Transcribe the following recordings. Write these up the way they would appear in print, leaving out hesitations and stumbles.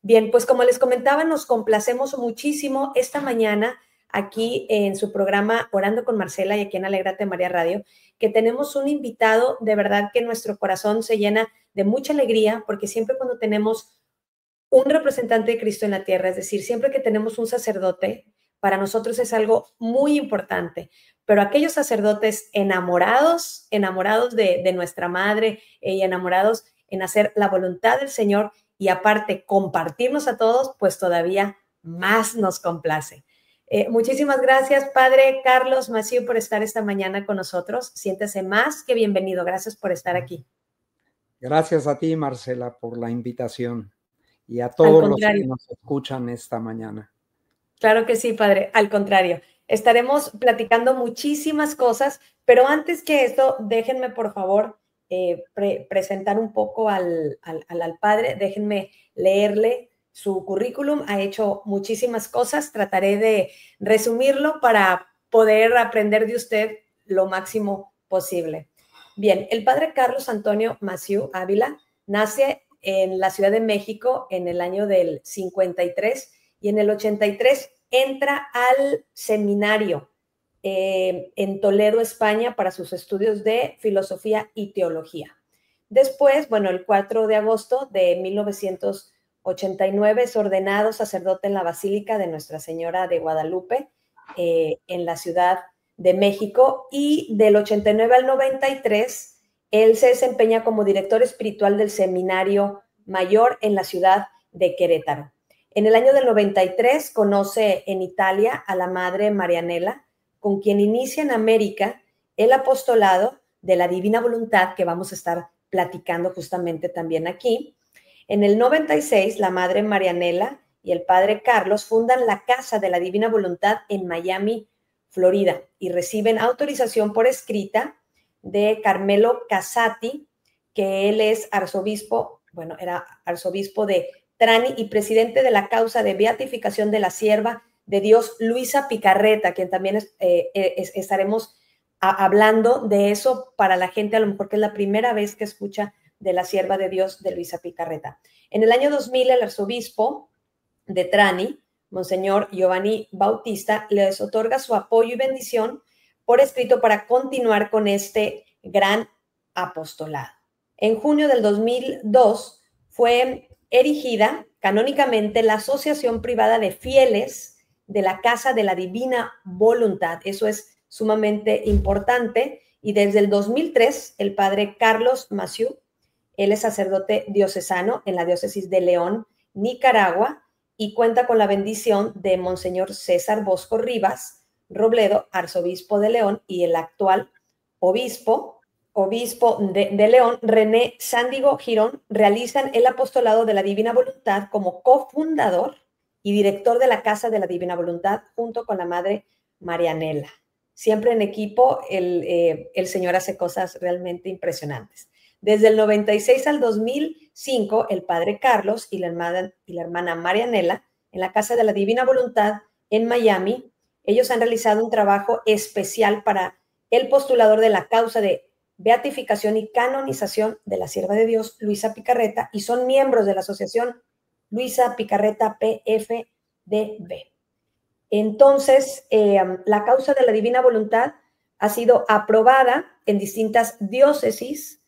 Bien, pues como les comentaba, nos complacemos muchísimo esta mañana aquí en su programa Orando con Marcela y aquí en Alégrate María Radio, que tenemos un invitado, de verdad que nuestro corazón se llena de mucha alegría, porque siempre cuando tenemos un representante de Cristo en la tierra, es decir, siempre que tenemos un sacerdote, para nosotros es algo muy importante, pero aquellos sacerdotes enamorados de nuestra madre y enamorados en hacer la voluntad del Señor y aparte compartirnos a todos, pues todavía más nos complace. Muchísimas gracias, Padre Carlos Maciú, por estar esta mañana con nosotros. Siéntese más que bienvenido. Gracias por estar aquí. Gracias a ti, Marcela, por la invitación y a todos los que nos escuchan esta mañana. Claro que sí, Padre. Al contrario, estaremos platicando muchísimas cosas, pero antes que esto, déjenme, por favor, presentar un poco al Padre. Déjenme leerle su currículum. Ha hecho muchísimas cosas. Trataré de resumirlo para poder aprender de usted lo máximo posible. Bien, el Padre Carlos Antonio Maciú Ávila nace en la Ciudad de México en el año del 53 y en el 83 entra al seminario en Toledo, España, para sus estudios de filosofía y teología. Después, bueno, el 4 de agosto de 1989 es ordenado sacerdote en la Basílica de Nuestra Señora de Guadalupe, en la Ciudad de México, y del 89 al 93 él se desempeña como director espiritual del Seminario Mayor en la ciudad de Querétaro. En el año del 93 conoce en Italia a la Madre Marianela, con quien inicia en América el apostolado de la Divina Voluntad, que vamos a estar platicando justamente también aquí. En el 96, la Madre Marianela y el Padre Carlos fundan la Casa de la Divina Voluntad en Miami, Florida, y reciben autorización por escrita de Carmelo Casati, que él es arzobispo, bueno, era arzobispo de Trani y presidente de la causa de beatificación de la sierva de Dios, Luisa Picarreta, quien también estaremos hablando de eso para la gente, a lo mejor que es la primera vez que escucha de la sierva de Dios de Luisa Picarreta. En el año 2000, el arzobispo de Trani, Monseñor Giovanni Bautista, les otorga su apoyo y bendición por escrito para continuar con este gran apostolado. En junio del 2002 fue erigida canónicamente la Asociación Privada de Fieles de la Casa de la Divina Voluntad. Eso es sumamente importante. Y desde el 2003, el padre Carlos Maciú, él es sacerdote diocesano en la diócesis de León, Nicaragua, y cuenta con la bendición de Monseñor César Bosco Rivas Robledo, arzobispo de León, y el actual obispo de León, René Sándigo Girón, realizan el apostolado de la Divina Voluntad como cofundador y director de la Casa de la Divina Voluntad, junto con la Madre Marianela. Siempre en equipo, el Señor hace cosas realmente impresionantes. Desde el 96 al 2005, el Padre Carlos y la hermana Marianela, en la Casa de la Divina Voluntad en Miami, ellos han realizado un trabajo especial para el postulador de la causa de beatificación y canonización de la sierva de Dios, Luisa Picarreta, y son miembros de la asociación Luisa Picarreta PFDB. Entonces, la causa de la Divina Voluntad ha sido aprobada en distintas diócesis,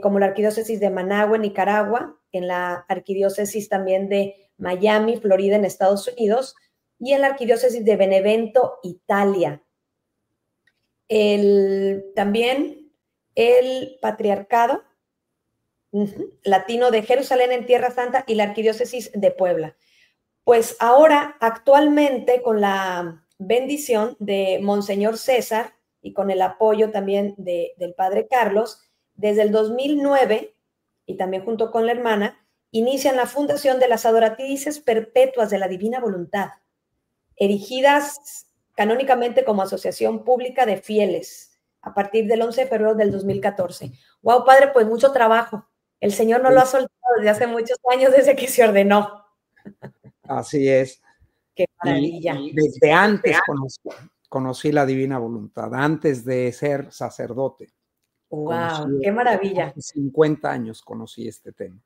como la arquidiócesis de Managua, Nicaragua, en la arquidiócesis también de Miami, Florida, en Estados Unidos, y en la arquidiócesis de Benevento, Italia. También el patriarcado latino de Jerusalén en Tierra Santa y la arquidiócesis de Puebla. Pues ahora, actualmente, con la bendición de Monseñor César y con el apoyo también del Padre Carlos, desde el 2009, y también junto con la hermana, inician la fundación de las Adoratrices Perpetuas de la Divina Voluntad, erigidas canónicamente como asociación pública de fieles a partir del 11 de febrero del 2014. Wow, Padre, pues mucho trabajo. El Señor no lo ha soltado desde hace muchos años, desde que se ordenó. Así es. Qué maravilla. Y desde antes conocí la Divina Voluntad, antes de ser sacerdote. Wow, qué maravilla. Hace 50 años conocí este tema.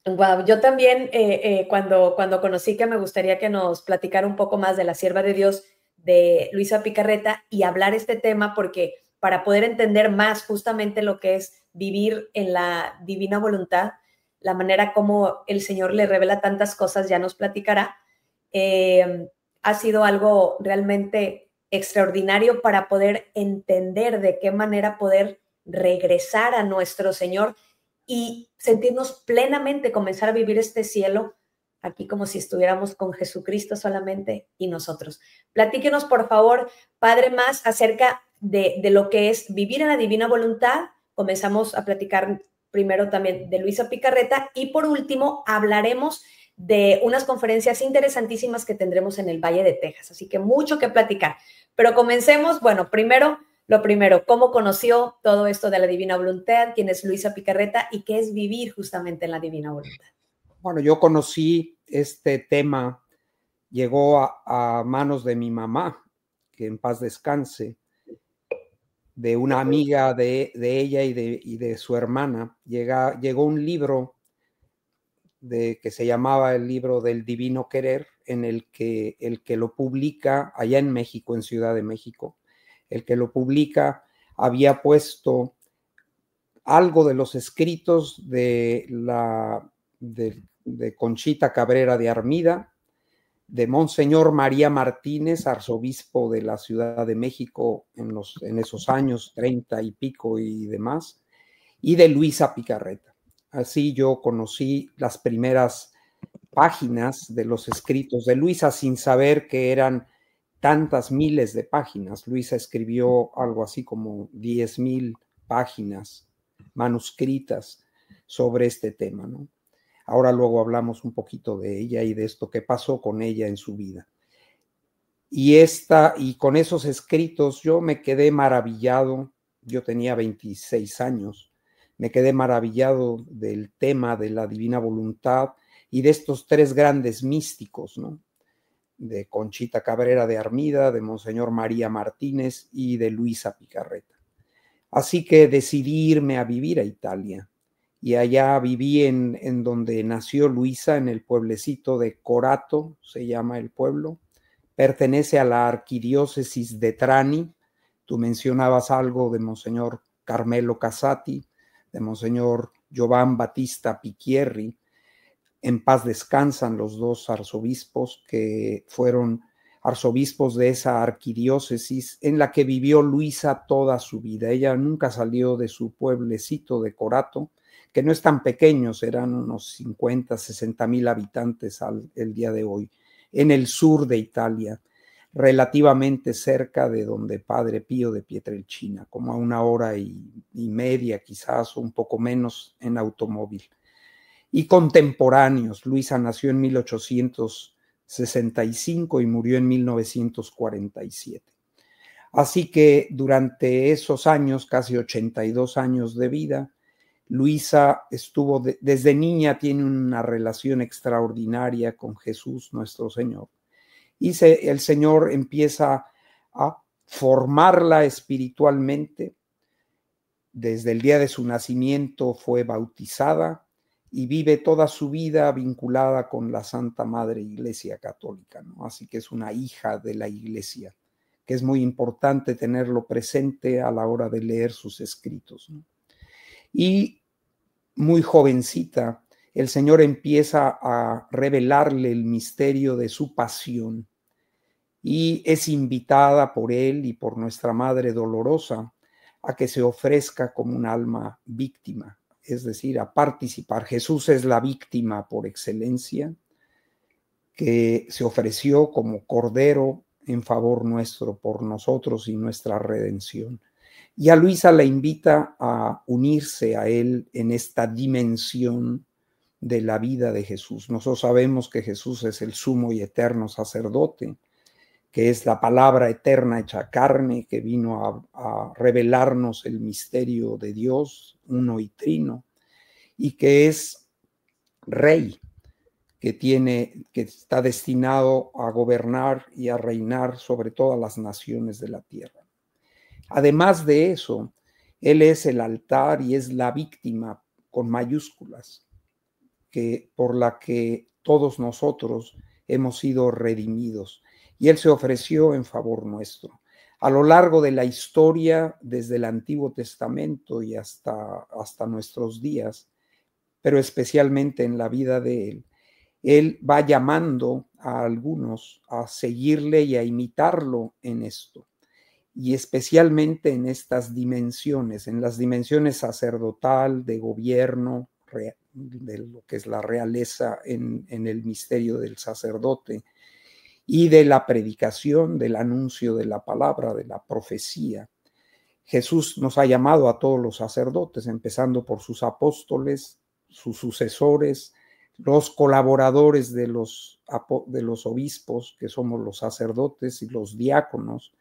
Wow, yo también cuando conocí que me gustaría que nos platicara un poco más de la sierva de Dios de Luisa Picarreta y hablar este tema, porque para poder entender más justamente lo que es vivir en la divina voluntad, la manera como el Señor le revela tantas cosas, ya nos platicará, ha sido algo realmente extraordinario para poder entender de qué manera poder regresar a nuestro Señor y sentirnos plenamente, comenzar a vivir este cielo aquí como si estuviéramos con Jesucristo solamente y nosotros. Platíquenos, por favor, Padre, más acerca de lo que es vivir en la divina voluntad. Comenzamos a platicar primero también de Luisa Picarreta y por último hablaremos de unas conferencias interesantísimas que tendremos en el Valle de Texas. Así que mucho que platicar. Pero comencemos, bueno, primero, lo primero, ¿cómo conoció todo esto de la divina voluntad? ¿Quién es Luisa Picarreta y qué es vivir justamente en la divina voluntad? Bueno, yo conocí este tema, llegó a manos de mi mamá, que en paz descanse, de una amiga de ella y de su hermana. Llegó un libro que se llamaba el libro del Divino Querer, en el que lo publica allá en México, en Ciudad de México, el que lo publica había puesto algo de los escritos de Conchita Cabrera de Armida, de Monseñor María Martínez, arzobispo de la Ciudad de México en esos años 30 y pico y demás, y de Luisa Picarreta. Así yo conocí las primeras páginas de los escritos de Luisa sin saber que eran tantas miles de páginas. Luisa escribió algo así como 10,000 páginas manuscritas sobre este tema, ¿no? Ahora luego hablamos un poquito de ella y de esto que pasó con ella en su vida. Y con esos escritos yo me quedé maravillado. Yo tenía 26 años. Me quedé maravillado del tema de la divina voluntad y de estos tres grandes místicos, ¿no? De Conchita Cabrera de Armida, de Monseñor María Martínez y de Luisa Picarreta. Así que decidí irme a vivir a Italia. Y allá viví en donde nació Luisa, en el pueblecito de Corato, se llama el pueblo. Pertenece a la arquidiócesis de Trani. Tú mencionabas algo de Monseñor Carmelo Casati, de Monseñor Giovan Battista Picchierri. En paz descansan los dos arzobispos que fueron arzobispos de esa arquidiócesis en la que vivió Luisa toda su vida. Ella nunca salió de su pueblecito de Corato, que no es tan pequeño, serán unos 50, 60,000 habitantes el día de hoy, en el sur de Italia, relativamente cerca de donde Padre Pío de Pietrelcina, como a 1 hora y media quizás, o un poco menos en automóvil. Y contemporáneos. Luisa nació en 1865 y murió en 1947. Así que durante esos años, casi 82 años de vida, Luisa estuvo, desde niña tiene una relación extraordinaria con Jesús nuestro Señor. Y el Señor empieza a formarla espiritualmente. Desde el día de su nacimiento fue bautizada y vive toda su vida vinculada con la Santa Madre Iglesia Católica, ¿no? Así que es una hija de la Iglesia, que es muy importante tenerlo presente a la hora de leer sus escritos, ¿no? Y muy jovencita, el Señor empieza a revelarle el misterio de su pasión y es invitada por Él y por nuestra Madre Dolorosa a que se ofrezca como un alma víctima, es decir, a participar. Jesús es la víctima por excelencia, que se ofreció como cordero en favor nuestro, por nosotros y nuestra redención. Y a Luisa la invita a unirse a Él en esta dimensión de la vida de Jesús. Nosotros sabemos que Jesús es el sumo y eterno sacerdote, que es la palabra eterna hecha carne, que vino a revelarnos el misterio de Dios, uno y trino, y que es rey, que está destinado a gobernar y a reinar sobre todas las naciones de la tierra. Además de eso, Él es el altar y es la víctima con mayúsculas. por la que todos nosotros hemos sido redimidos. Y Él se ofreció en favor nuestro. A lo largo de la historia, desde el Antiguo Testamento y hasta nuestros días, pero especialmente en la vida de Él, Él va llamando a algunos a seguirle y a imitarlo en esto. Y especialmente en estas dimensiones, en las dimensiones sacerdotal, de gobierno, de lo que es la realeza en el misterio del sacerdote, y de la predicación, del anuncio de la palabra, de la profecía. Jesús nos ha llamado a todos los sacerdotes, empezando por sus apóstoles, sus sucesores, los colaboradores de los obispos, que somos los sacerdotes y los diáconos,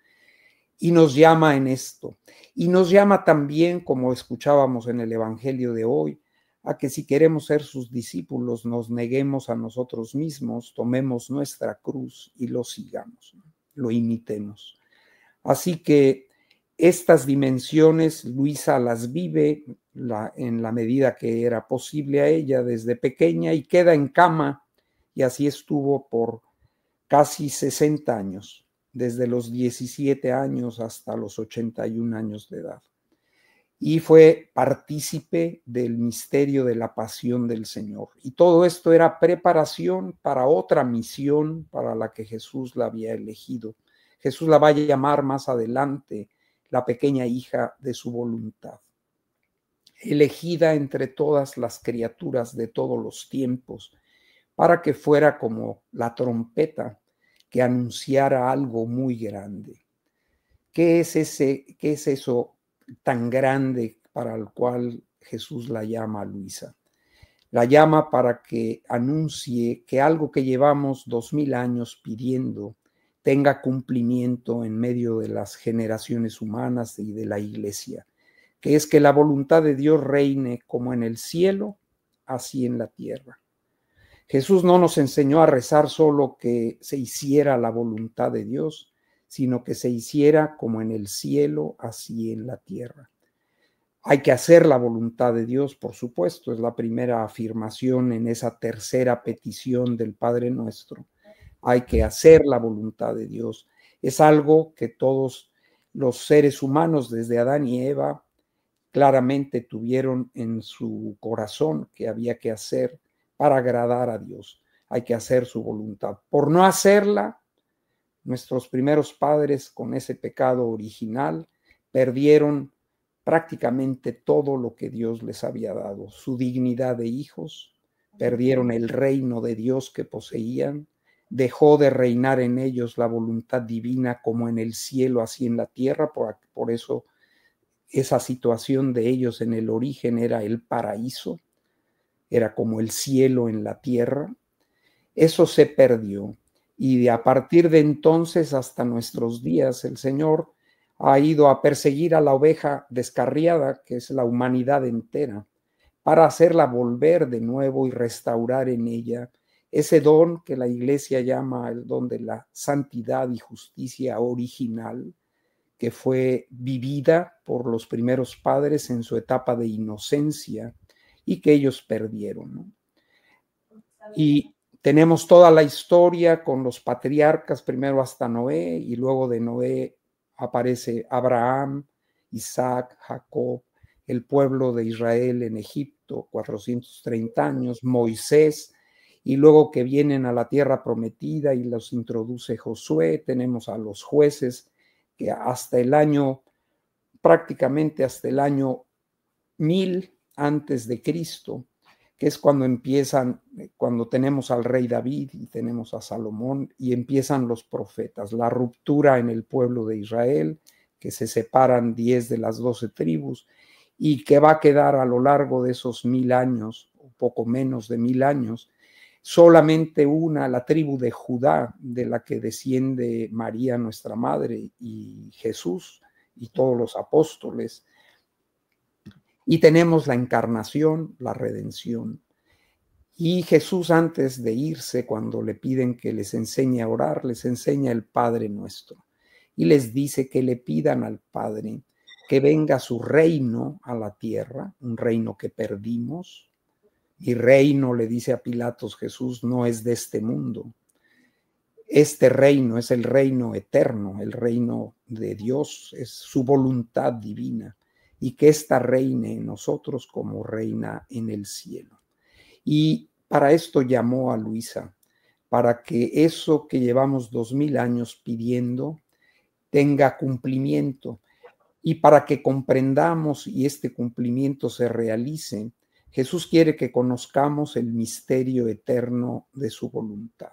y nos llama en esto. Y nos llama también, como escuchábamos en el Evangelio de hoy, a que si queremos ser sus discípulos, nos neguemos a nosotros mismos, tomemos nuestra cruz y lo sigamos, lo imitemos. Así que estas dimensiones Luisa las vive en la medida que era posible a ella desde pequeña y queda en cama, y así estuvo por casi 60 años, desde los 17 años hasta los 81 años de edad. Y fue partícipe del misterio de la pasión del Señor. Y todo esto era preparación para otra misión para la que Jesús la había elegido. Jesús la va a llamar más adelante la pequeña hija de su voluntad, elegida entre todas las criaturas de todos los tiempos, para que fuera como la trompeta que anunciara algo muy grande. ¿Qué es eso tan grande para el cual Jesús la llama a Luisa? La llama para que anuncie que algo que llevamos 2000 años pidiendo tenga cumplimiento en medio de las generaciones humanas y de la Iglesia, que es que la voluntad de Dios reine como en el cielo, así en la tierra. Jesús no nos enseñó a rezar solo que se hiciera la voluntad de Dios, sino que se hiciera como en el cielo, así en la tierra. Hay que hacer la voluntad de Dios, por supuesto, es la primera afirmación en esa tercera petición del Padre Nuestro. Hay que hacer la voluntad de Dios. Es algo que todos los seres humanos, desde Adán y Eva, claramente tuvieron en su corazón que había que hacer para agradar a Dios. Hay que hacer su voluntad. Por no hacerla, nuestros primeros padres, con ese pecado original, perdieron prácticamente todo lo que Dios les había dado, su dignidad de hijos, perdieron el reino de Dios que poseían, dejó de reinar en ellos la voluntad divina como en el cielo, así en la tierra. Por eso esa situación de ellos en el origen era el paraíso, era como el cielo en la tierra. Eso se perdió, y a partir de entonces hasta nuestros días el Señor ha ido a perseguir a la oveja descarriada, que es la humanidad entera, para hacerla volver de nuevo y restaurar en ella ese don que la Iglesia llama el don de la santidad y justicia original, que fue vivida por los primeros padres en su etapa de inocencia y que ellos perdieron, ¿no? Y tenemos toda la historia con los patriarcas, primero hasta Noé, y luego de Noé aparece Abraham, Isaac, Jacob, el pueblo de Israel en Egipto, 430 años, Moisés, y luego que vienen a la tierra prometida y los introduce Josué. Tenemos a los jueces que prácticamente hasta el año 1000 antes de Cristo, que es cuando tenemos al rey David y tenemos a Salomón, y empiezan los profetas, la ruptura en el pueblo de Israel, que se separan 10 de las 12 tribus, y que va a quedar a lo largo de esos 1000 años, o poco menos de 1000 años, solamente la tribu de Judá, de la que desciende María, nuestra madre, y Jesús y todos los apóstoles. Y tenemos la encarnación, la redención. Y Jesús, antes de irse, cuando le piden que les enseñe a orar, les enseña el Padre Nuestro. Y les dice que le pidan al Padre que venga su reino a la tierra, un reino que perdimos, Mi reino, le dice a Pilatos Jesús, no es de este mundo. Este reino es el reino eterno, el reino de Dios, es su voluntad divina, y que ésta reine en nosotros como reina en el cielo. Y para esto llamó a Luisa, para que eso que llevamos 2000 años pidiendo tenga cumplimiento, y para que comprendamos y este cumplimiento se realice, Jesús quiere que conozcamos el misterio eterno de su voluntad.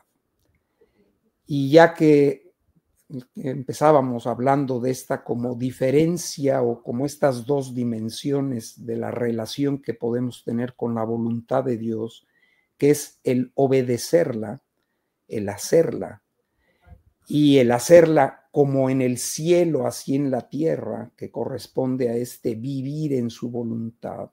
Y ya que empezábamos hablando de esta como diferencia o como estas dos dimensiones de la relación que podemos tener con la voluntad de Dios, que es el obedecerla, el hacerla, y el hacerla como en el cielo, así en la tierra, que corresponde a este vivir en su voluntad.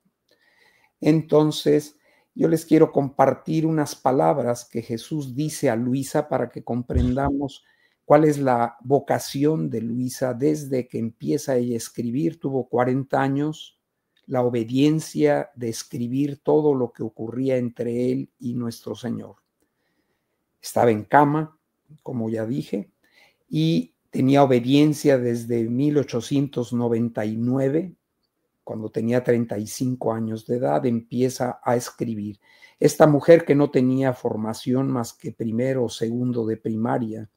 Entonces, yo les quiero compartir unas palabras que Jesús dice a Luisa para que comprendamos cuál es la vocación de Luisa desde que empieza ella a escribir. Tuvo 40 años, la obediencia de escribir todo lo que ocurría entre él y nuestro Señor. Estaba en cama, como ya dije, y tenía obediencia desde 1899, cuando tenía 35 años de edad, empieza a escribir. Esta mujer que no tenía formación más que primero o segundo de primaria,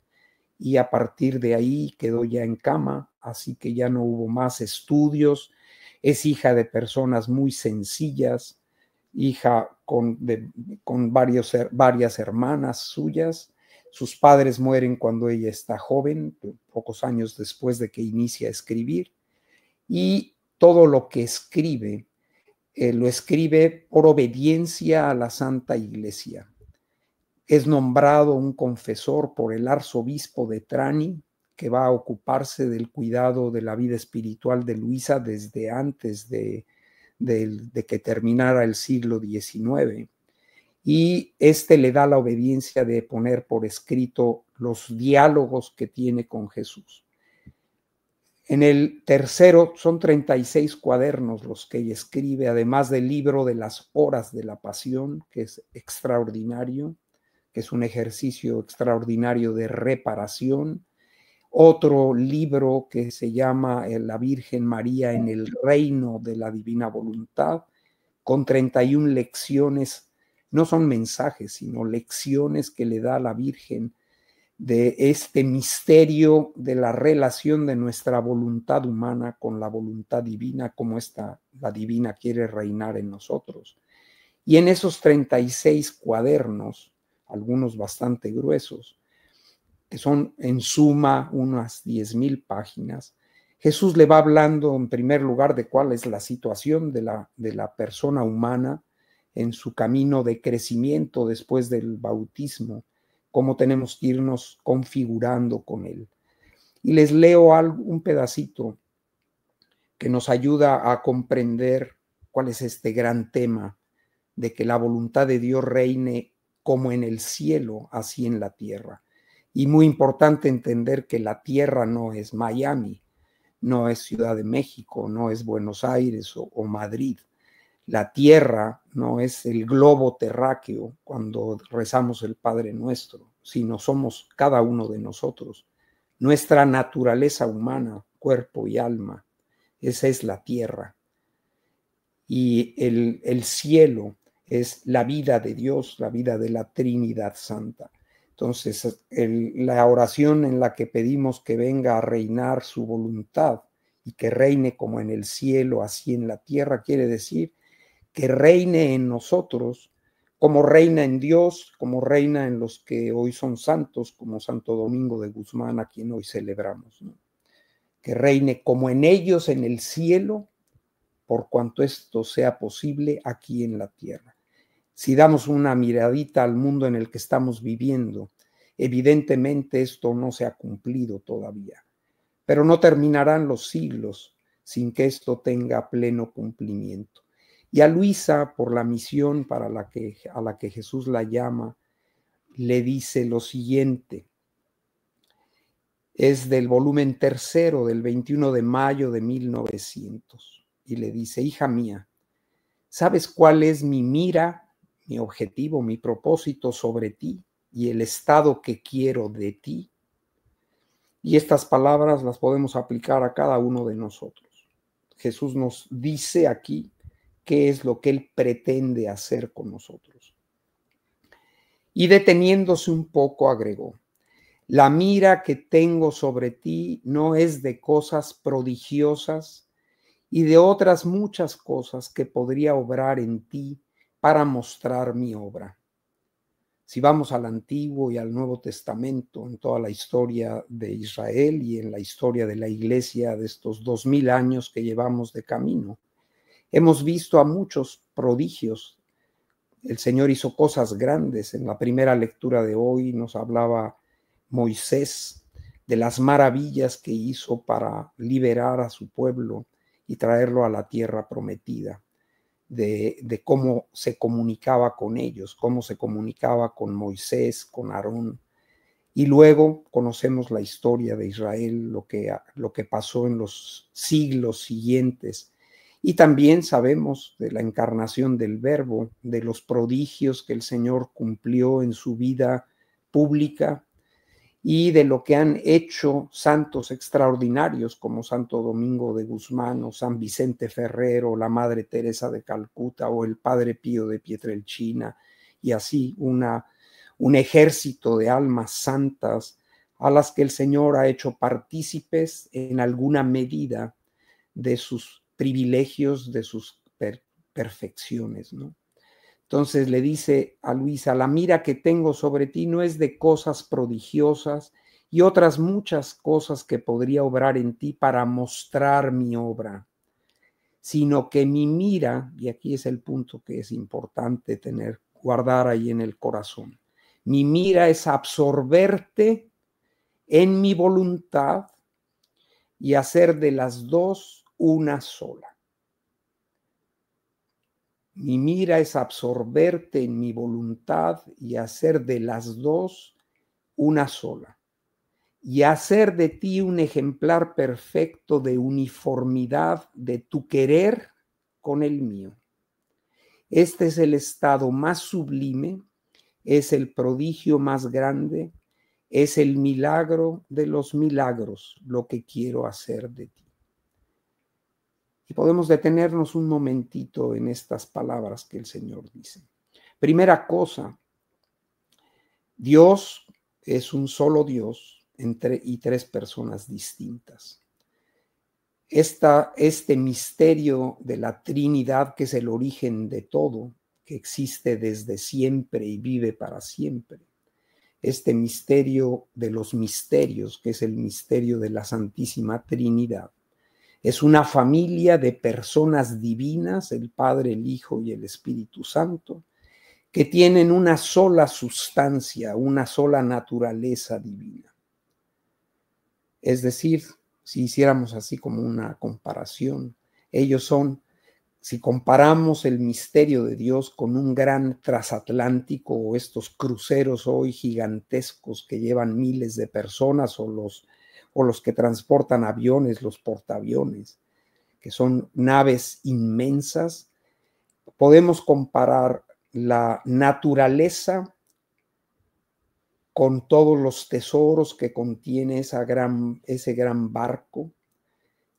y a partir de ahí quedó ya en cama, así que ya no hubo más estudios. Es hija de personas muy sencillas, hija con varias hermanas suyas. Sus padres mueren cuando ella está joven, pocos años después de que inicia a escribir, y todo lo que escribe, lo escribe por obediencia a la Santa Iglesia. Es nombrado un confesor por el arzobispo de Trani, que va a ocuparse del cuidado de la vida espiritual de Luisa desde antes de que terminara el siglo XIX. Y le da la obediencia de poner por escrito los diálogos que tiene con Jesús. En el tercero son 36 cuadernos los que ella escribe, además del libro de las horas de la pasión, que es extraordinario, que es un ejercicio extraordinario de reparación. Otro libro que se llama La Virgen María en el reino de la divina voluntad, con 31 lecciones, no son mensajes, sino lecciones que le da la Virgen de este misterio de la relación de nuestra voluntad humana con la voluntad divina, como la divina quiere reinar en nosotros. Y en esos 36 cuadernos, algunos bastante gruesos, que son en suma unas 10,000 páginas, Jesús le va hablando en primer lugar de cuál es la situación de la persona humana en su camino de crecimiento después del bautismo, cómo tenemos que irnos configurando con él. Y les leo un pedacito que nos ayuda a comprender cuál es este gran tema de que la voluntad de Dios reine como en el cielo, así en la tierra. Y muy importante entender que la tierra no es Miami, no es Ciudad de México, no es Buenos Aires o Madrid. La tierra no es el globo terráqueo cuando rezamos el Padre Nuestro, sino somos cada uno de nosotros. Nuestra naturaleza humana, cuerpo y alma, esa es la tierra. Y el cielo es la vida de Dios, la vida de la Trinidad Santa. Entonces, la oración en la que pedimos que venga a reinar su voluntad y que reine como en el cielo, así en la tierra, quiere decir que reine en nosotros, como reina en Dios, como reina en los que hoy son santos, como Santo Domingo de Guzmán, a quien hoy celebramos, ¿no? Que reine como en ellos en el cielo, por cuanto esto sea posible aquí en la tierra. Si damos una miradita al mundo en el que estamos viviendo, evidentemente esto no se ha cumplido todavía, pero no terminarán los siglos sin que esto tenga pleno cumplimiento. Y a Luisa, por la misión a la que Jesús la llama, le dice lo siguiente. Es del volumen 3 del 21 de mayo de 1900. Y le dice: hija mía, ¿sabes cuál es mi mira mi objetivo, mi propósito sobre ti y el estado que quiero de ti. Y estas palabras las podemos aplicar a cada uno de nosotros. Jesús nos dice aquí qué es lo que Él pretende hacer con nosotros. Y deteniéndose un poco agregó: la mira que tengo sobre ti no es de cosas prodigiosas y de otras muchas cosas que podría obrar en ti para mostrar mi obra. Si vamos al Antiguo y al Nuevo Testamento, en toda la historia de Israel y en la historia de la Iglesia de estos 2000 años que llevamos de camino, hemos visto a muchos prodigios. El Señor hizo cosas grandes. En la primera lectura de hoy nos hablaba Moisés de las maravillas que hizo para liberar a su pueblo y traerlo a la tierra prometida, de cómo se comunicaba con ellos, cómo se comunicaba con Moisés, con Aarón. Y luego conocemos la historia de Israel, lo que pasó en los siglos siguientes. Y también sabemos de la encarnación del Verbo, de los prodigios que el Señor cumplió en su vida pública y de lo que han hecho santos extraordinarios como Santo Domingo de Guzmán o San Vicente Ferrer o la Madre Teresa de Calcuta o el Padre Pío de Pietrelcina, y así un ejército de almas santas a las que el Señor ha hecho partícipes en alguna medida de sus privilegios, de sus perfecciones, ¿no? Entonces le dice a Luisa: la mira que tengo sobre ti no es de cosas prodigiosas y otras muchas cosas que podría obrar en ti para mostrar mi obra, sino que mi mira, y aquí es el punto que es importante guardar ahí en el corazón, mi mira es absorberte en mi voluntad y hacer de las dos una sola. Mi mira es absorberte en mi voluntad y hacer de las dos una sola, y hacer de ti un ejemplar perfecto de uniformidad de tu querer con el mío. Este es el estado más sublime, es el prodigio más grande, es el milagro de los milagros, lo que quiero hacer de ti. Y podemos detenernos un momentito en estas palabras que el Señor dice. Primera cosa, Dios es un solo Dios y tres personas distintas. Este misterio de la Trinidad, que es el origen de todo, que existe desde siempre y vive para siempre. Este misterio de los misterios, que es el misterio de la Santísima Trinidad. Es una familia de personas divinas, el Padre, el Hijo y el Espíritu Santo, que tienen una sola sustancia, una sola naturaleza divina. Es decir, si hiciéramos así como una comparación, ellos son, si comparamos el misterio de Dios con un gran transatlántico o estos cruceros hoy gigantescos que llevan miles de personas o los que transportan aviones, los portaaviones, que son naves inmensas, podemos comparar la naturaleza con todos los tesoros que contiene ese gran barco,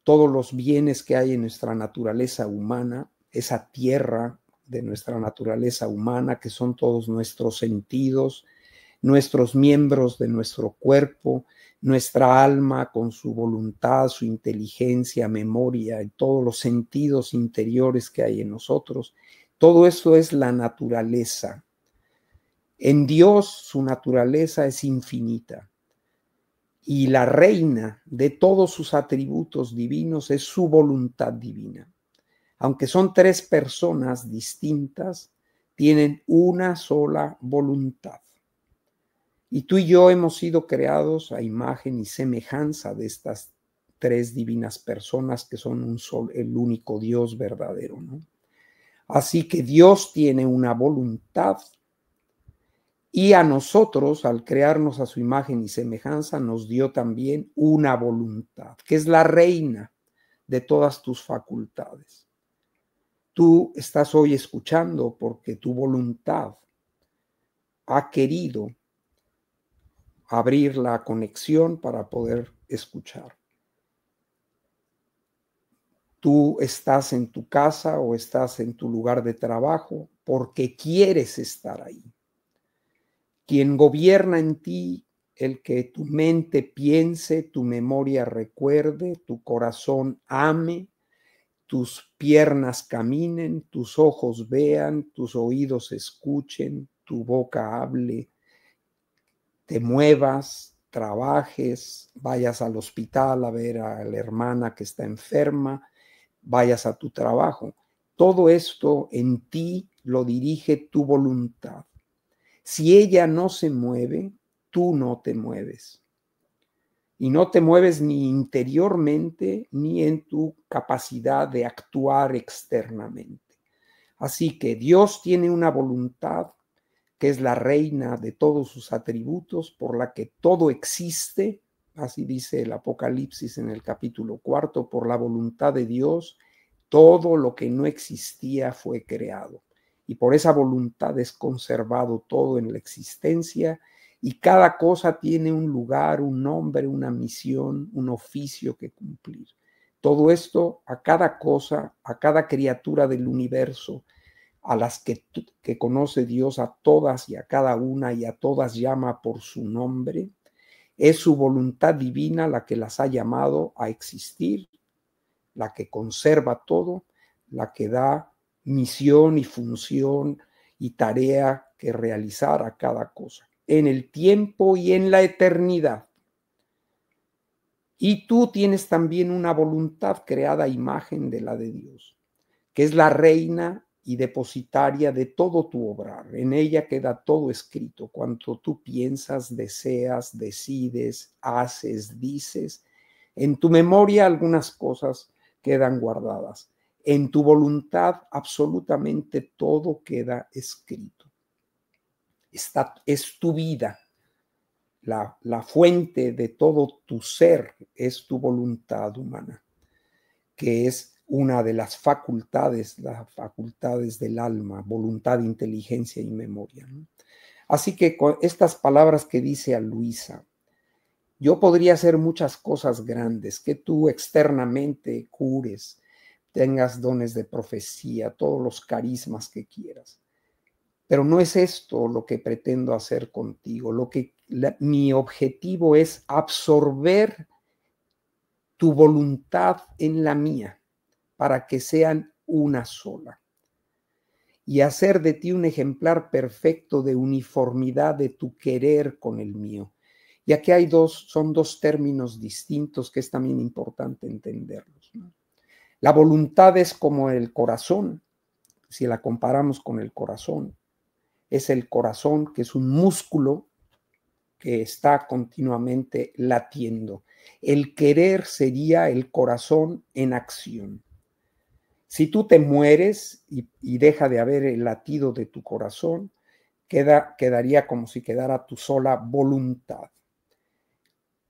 todos los bienes que hay en nuestra naturaleza humana, esa tierra de nuestra naturaleza humana, que son todos nuestros sentidos, nuestros miembros de nuestro cuerpo, nuestra alma con su voluntad, su inteligencia, memoria y todos los sentidos interiores que hay en nosotros. Todo eso es la naturaleza. En Dios su naturaleza es infinita y la reina de todos sus atributos divinos es su voluntad divina. Aunque son tres personas distintas, tienen una sola voluntad. Y tú y yo hemos sido creados a imagen y semejanza de estas tres divinas personas que son el único Dios verdadero, ¿no? Así que Dios tiene una voluntad y a nosotros, al crearnos a su imagen y semejanza, nos dio también una voluntad, que es la reina de todas tus facultades. Tú estás hoy escuchando porque tu voluntad ha querido abrir la conexión para poder escuchar. Tú estás en tu casa o estás en tu lugar de trabajo porque quieres estar ahí. Quien gobierna en ti, el que tu mente piense, tu memoria recuerde, tu corazón ame, tus piernas caminen, tus ojos vean, tus oídos escuchen, tu boca hable, te muevas, trabajes, vayas al hospital a ver a la hermana que está enferma, vayas a tu trabajo. Todo esto en ti lo dirige tu voluntad. Si ella no se mueve, tú no te mueves. Y no te mueves ni interiormente ni en tu capacidad de actuar externamente. Así que Dios tiene una voluntad que es la reina de todos sus atributos, por la que todo existe, así dice el Apocalipsis en el capítulo 4, por la voluntad de Dios, todo lo que no existía fue creado. Y por esa voluntad es conservado todo en la existencia, y cada cosa tiene un lugar, un nombre, una misión, un oficio que cumplir. Todo esto a cada cosa, a cada criatura del universo, a las que conoce Dios, a todas y a cada una y a todas llama por su nombre, es su voluntad divina la que las ha llamado a existir, la que conserva todo, la que da misión y función y tarea que realizar a cada cosa, en el tiempo y en la eternidad. Y tú tienes también una voluntad creada a imagen de la de Dios, que es la reina y depositaria de todo tu obrar. En ella queda todo escrito, cuanto tú piensas, deseas, decides, haces, dices. En tu memoria algunas cosas quedan guardadas. En tu voluntad absolutamente todo queda escrito. Es tu vida. La fuente de todo tu ser es tu voluntad humana, que es una de las facultades del alma, voluntad, inteligencia y memoria, ¿no? Así que con estas palabras que dice a Luisa, yo podría hacer muchas cosas grandes, que tú externamente cures, tengas dones de profecía, todos los carismas que quieras. Pero no es esto lo que pretendo hacer contigo. Mi objetivo es absorber tu voluntad en la mía, para que sean una sola, y hacer de ti un ejemplar perfecto de uniformidad de tu querer con el mío. Y aquí son dos términos distintos que es también importante entenderlos, ¿no? La voluntad es como el corazón, si la comparamos con el corazón, es el corazón que es un músculo que está continuamente latiendo. El querer sería el corazón en acción. Si tú te mueres y deja de haber el latido de tu corazón, quedaría como si quedara tu sola voluntad.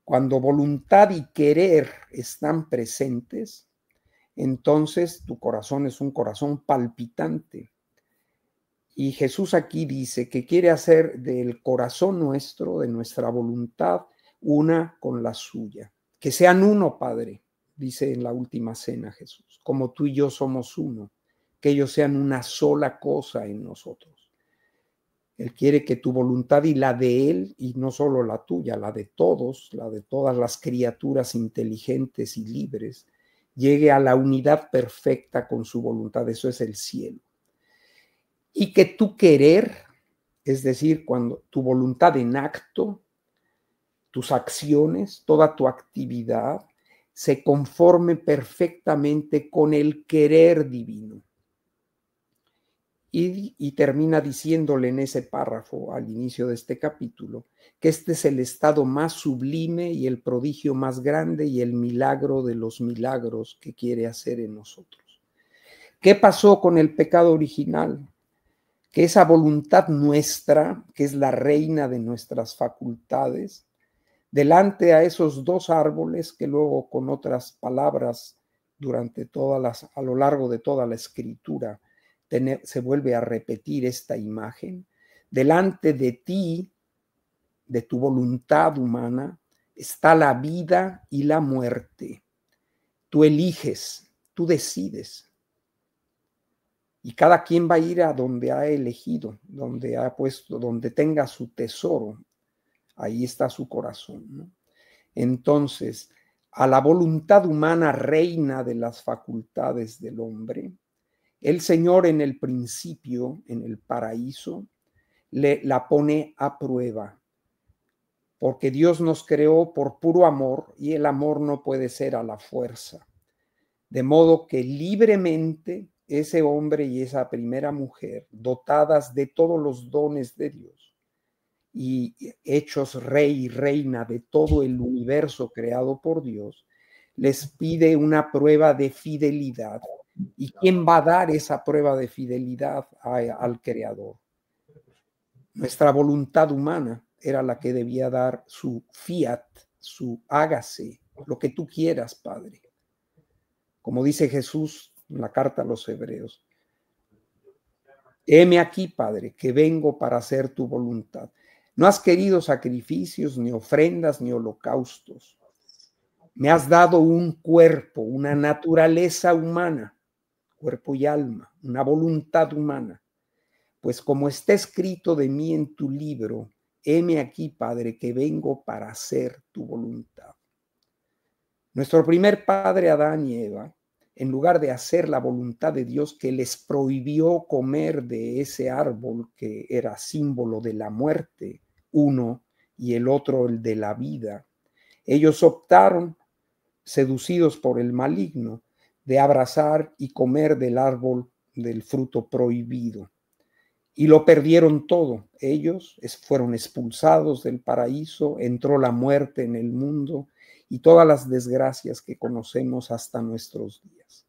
Cuando voluntad y querer están presentes, entonces tu corazón es un corazón palpitante. Y Jesús aquí dice que quiere hacer del corazón nuestro, de nuestra voluntad, una con la suya. Que sean uno, Padre, dice en la última cena Jesús, como tú y yo somos uno, que ellos sean una sola cosa en nosotros. Él quiere que tu voluntad y la de Él, y no solo la tuya, la de todos, la de todas las criaturas inteligentes y libres, llegue a la unidad perfecta con su voluntad. Eso es el cielo. Y que tu querer, es decir, cuando tu voluntad en acto, tus acciones, toda tu actividad, se conforme perfectamente con el querer divino. Y termina diciéndole en ese párrafo al inicio de este capítulo que este es el estado más sublime y el prodigio más grande y el milagro de los milagros que quiere hacer en nosotros. ¿Qué pasó con el pecado original? Que esa voluntad nuestra, que es la reina de nuestras facultades, delante a esos dos árboles que luego con otras palabras a lo largo de toda la escritura, se vuelve a repetir esta imagen. Delante de ti, de tu voluntad humana, está la vida y la muerte. Tú eliges, tú decides. Y cada quien va a ir a donde ha elegido, donde ha puesto, donde tenga su tesoro. Ahí está su corazón, ¿no? Entonces, a la voluntad humana reina de las facultades del hombre, el Señor en el principio, en el paraíso, la pone a prueba. Porque Dios nos creó por puro amor y el amor no puede ser a la fuerza. De modo que libremente ese hombre y esa primera mujer, dotadas de todos los dones de Dios y hechos rey y reina de todo el universo creado por Dios, les pide una prueba de fidelidad. ¿Y quién va a dar esa prueba de fidelidad al Creador? Nuestra voluntad humana era la que debía dar su fiat, su hágase, lo que tú quieras, Padre. Como dice Jesús en la carta a los Hebreos, heme aquí, Padre, que vengo para hacer tu voluntad. No has querido sacrificios, ni ofrendas, ni holocaustos. Me has dado un cuerpo, una naturaleza humana, cuerpo y alma, una voluntad humana. Pues como está escrito de mí en tu libro, heme aquí, Padre, que vengo para hacer tu voluntad. Nuestro primer padre Adán y Eva, en lugar de hacer la voluntad de Dios que les prohibió comer de ese árbol que era símbolo de la muerte, uno y el otro el de la vida, ellos optaron, seducidos por el maligno, de abrazar y comer del árbol del fruto prohibido. Y lo perdieron todo. Ellos fueron expulsados del paraíso, entró la muerte en el mundo y todas las desgracias que conocemos hasta nuestros días.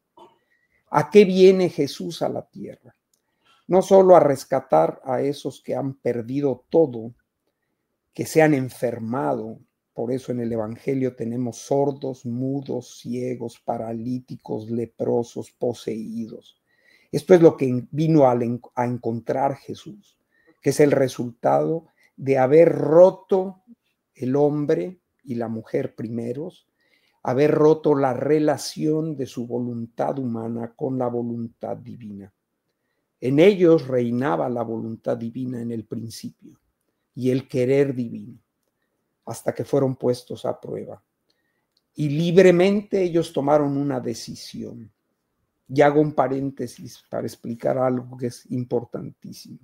¿A qué viene Jesús a la tierra? No solo a rescatar a esos que han perdido todo, que se han enfermado. Por eso en el Evangelio tenemos sordos, mudos, ciegos, paralíticos, leprosos, poseídos. Esto es lo que vino a encontrar Jesús, que es el resultado de haber roto el hombre y la mujer primeros, haber roto la relación de su voluntad humana con la voluntad divina. En ellos reinaba la voluntad divina en el principio y el querer divino, hasta que fueron puestos a prueba. Y libremente ellos tomaron una decisión. Y hago un paréntesis para explicar algo que es importantísimo.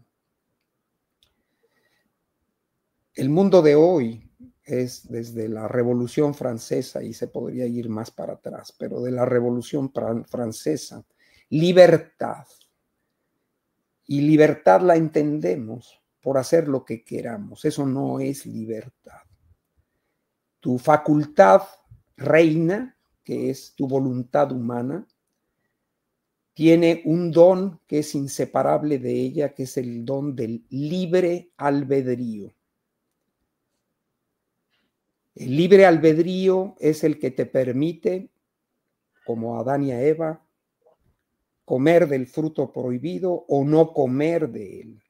El mundo de hoy es desde la Revolución Francesa, y se podría ir más para atrás, pero de la Revolución Francesa, libertad. Y libertad la entendemos por hacer lo que queramos. Eso no es libertad. Tu facultad reina, que es tu voluntad humana, tiene un don que es inseparable de ella, que es el don del libre albedrío. El libre albedrío es el que te permite, como a Adán y a Eva, comer del fruto prohibido o no comer de él.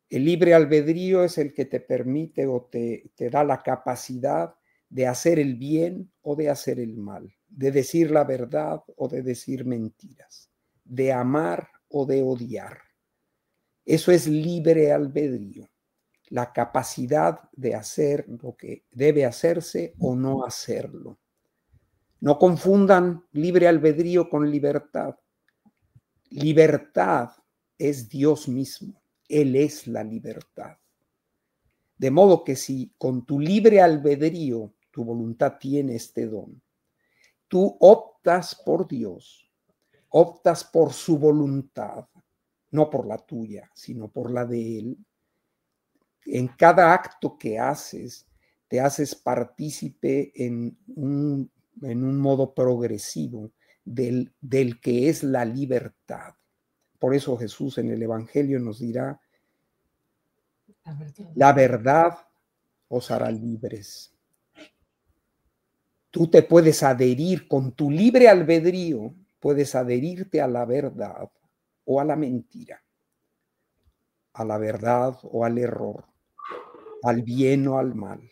El libre albedrío es el que te permite o te da la capacidad de hacer el bien o de hacer el mal, de decir la verdad o de decir mentiras, de amar o de odiar. Eso es libre albedrío, la capacidad de hacer lo que debe hacerse o no hacerlo. No confundan libre albedrío con libertad. Libertad es Dios mismo, Él es la libertad. De modo que si con tu libre albedrío tu voluntad tiene este don, tú optas por Dios, optas por su voluntad, no por la tuya, sino por la de Él. En cada acto que haces, te haces partícipe en un modo progresivo del que es la libertad. Por eso Jesús en el Evangelio nos dirá, la verdad os hará libres. Tú te puedes adherir con tu libre albedrío, puedes adherirte a la verdad o a la mentira, a la verdad o al error, al bien o al mal.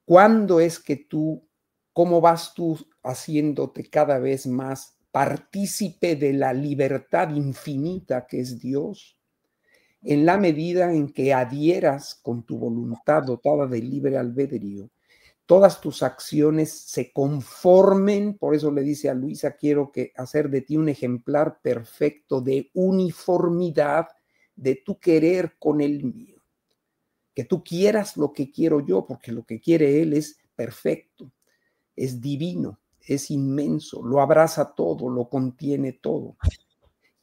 ¿Cuándo es que tú, cómo vas tú haciéndote cada vez más partícipe de la libertad infinita que es Dios? En la medida en que adhieras con tu voluntad dotada de libre albedrío, todas tus acciones se conformen, por eso le dice a Luisa, quiero hacer de ti un ejemplar perfecto de uniformidad de tu querer con el mío. Que tú quieras lo que quiero yo, porque lo que quiere Él es perfecto, es divino, es inmenso, lo abraza todo, lo contiene todo.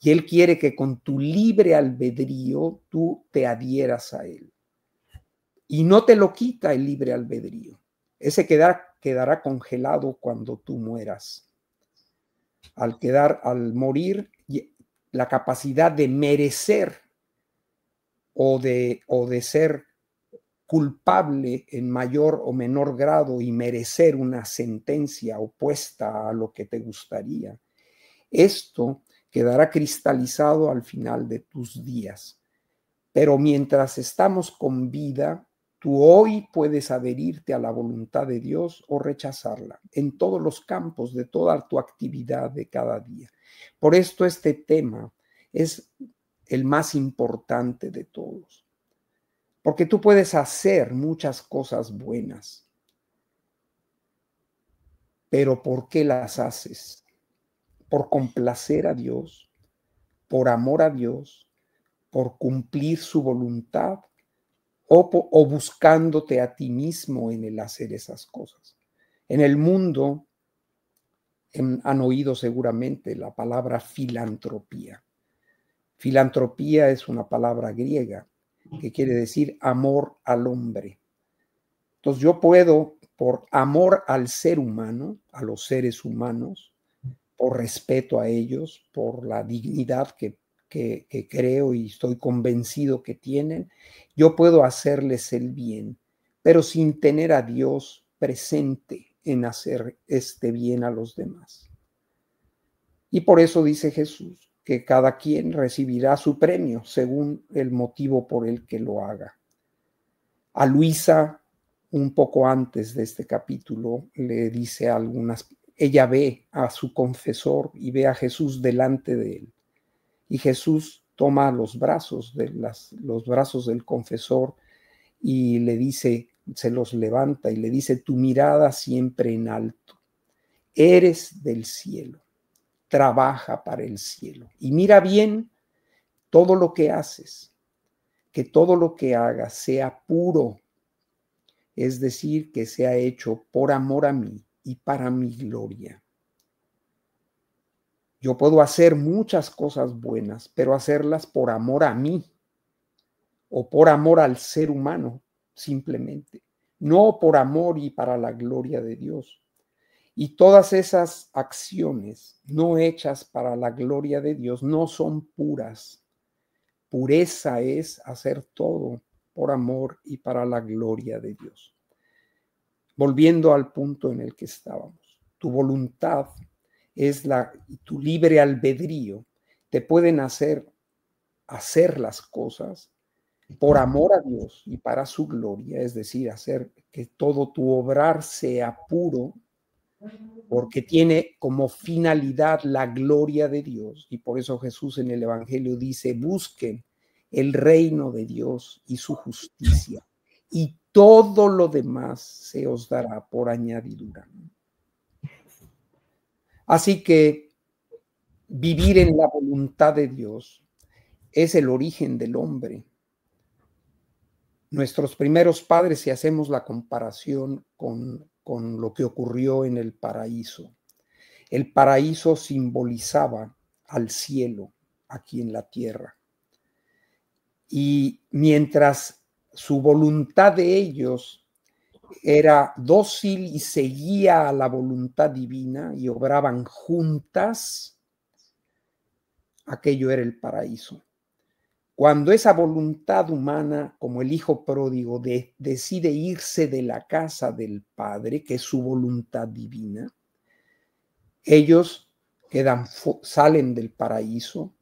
Y Él quiere que con tu libre albedrío tú te adhieras a Él. Y no te lo quita el libre albedrío. Ese quedará congelado cuando tú mueras. Al morir, la capacidad de merecer o de ser culpable en mayor o menor grado y merecer una sentencia opuesta a lo que te gustaría. Esto quedará cristalizado al final de tus días. Pero mientras estamos con vida, tú hoy puedes adherirte a la voluntad de Dios o rechazarla en todos los campos de toda tu actividad de cada día. Por esto este tema es el más importante de todos. Porque tú puedes hacer muchas cosas buenas, pero ¿por qué las haces? ¿Por complacer a Dios? ¿Por amor a Dios? ¿Por cumplir su voluntad? ¿O buscándote a ti mismo en el hacer esas cosas? En el mundo han oído seguramente la palabra filantropía. Filantropía es una palabra griega que quiere decir amor al hombre. Entonces yo puedo, por amor al ser humano, a los seres humanos, por respeto a ellos, por la dignidad que creo y estoy convencido que tienen, yo puedo hacerles el bien, pero sin tener a Dios presente en hacer este bien a los demás. Y por eso dice Jesús que cada quien recibirá su premio según el motivo por el que lo haga. A Luisa, un poco antes de este capítulo, le dice ella ve a su confesor y ve a Jesús delante de él. Y Jesús toma los brazos del confesor y le dice, se los levanta y le dice, tu mirada siempre en alto. Eres del cielo, trabaja para el cielo. Y mira bien todo lo que haces, que todo lo que hagas sea puro, es decir, que sea hecho por amor a mí y para mi gloria. Yo puedo hacer muchas cosas buenas, pero hacerlas por amor a mí o por amor al ser humano, simplemente. No por amor y para la gloria de Dios. Y todas esas acciones no hechas para la gloria de Dios no son puras. Pureza es hacer todo por amor y para la gloria de Dios. Volviendo al punto en el que estábamos, tu voluntad tu libre albedrío te pueden hacer las cosas por amor a Dios y para su gloria, es decir, hacer que todo tu obrar sea puro, porque tiene como finalidad la gloria de Dios. Y por eso Jesús en el Evangelio dice, busquen el reino de Dios y su justicia, y todo lo demás se os dará por añadidura. Así que vivir en la voluntad de Dios es el origen del hombre. Nuestros primeros padres, si hacemos la comparación con lo que ocurrió en el paraíso simbolizaba al cielo aquí en la tierra. Y mientras su voluntad de ellos era dócil y seguía a la voluntad divina y obraban juntas, aquello era el paraíso. Cuando esa voluntad humana, como el hijo pródigo, decide irse de la casa del Padre, que es su voluntad divina, ellos salen del paraíso,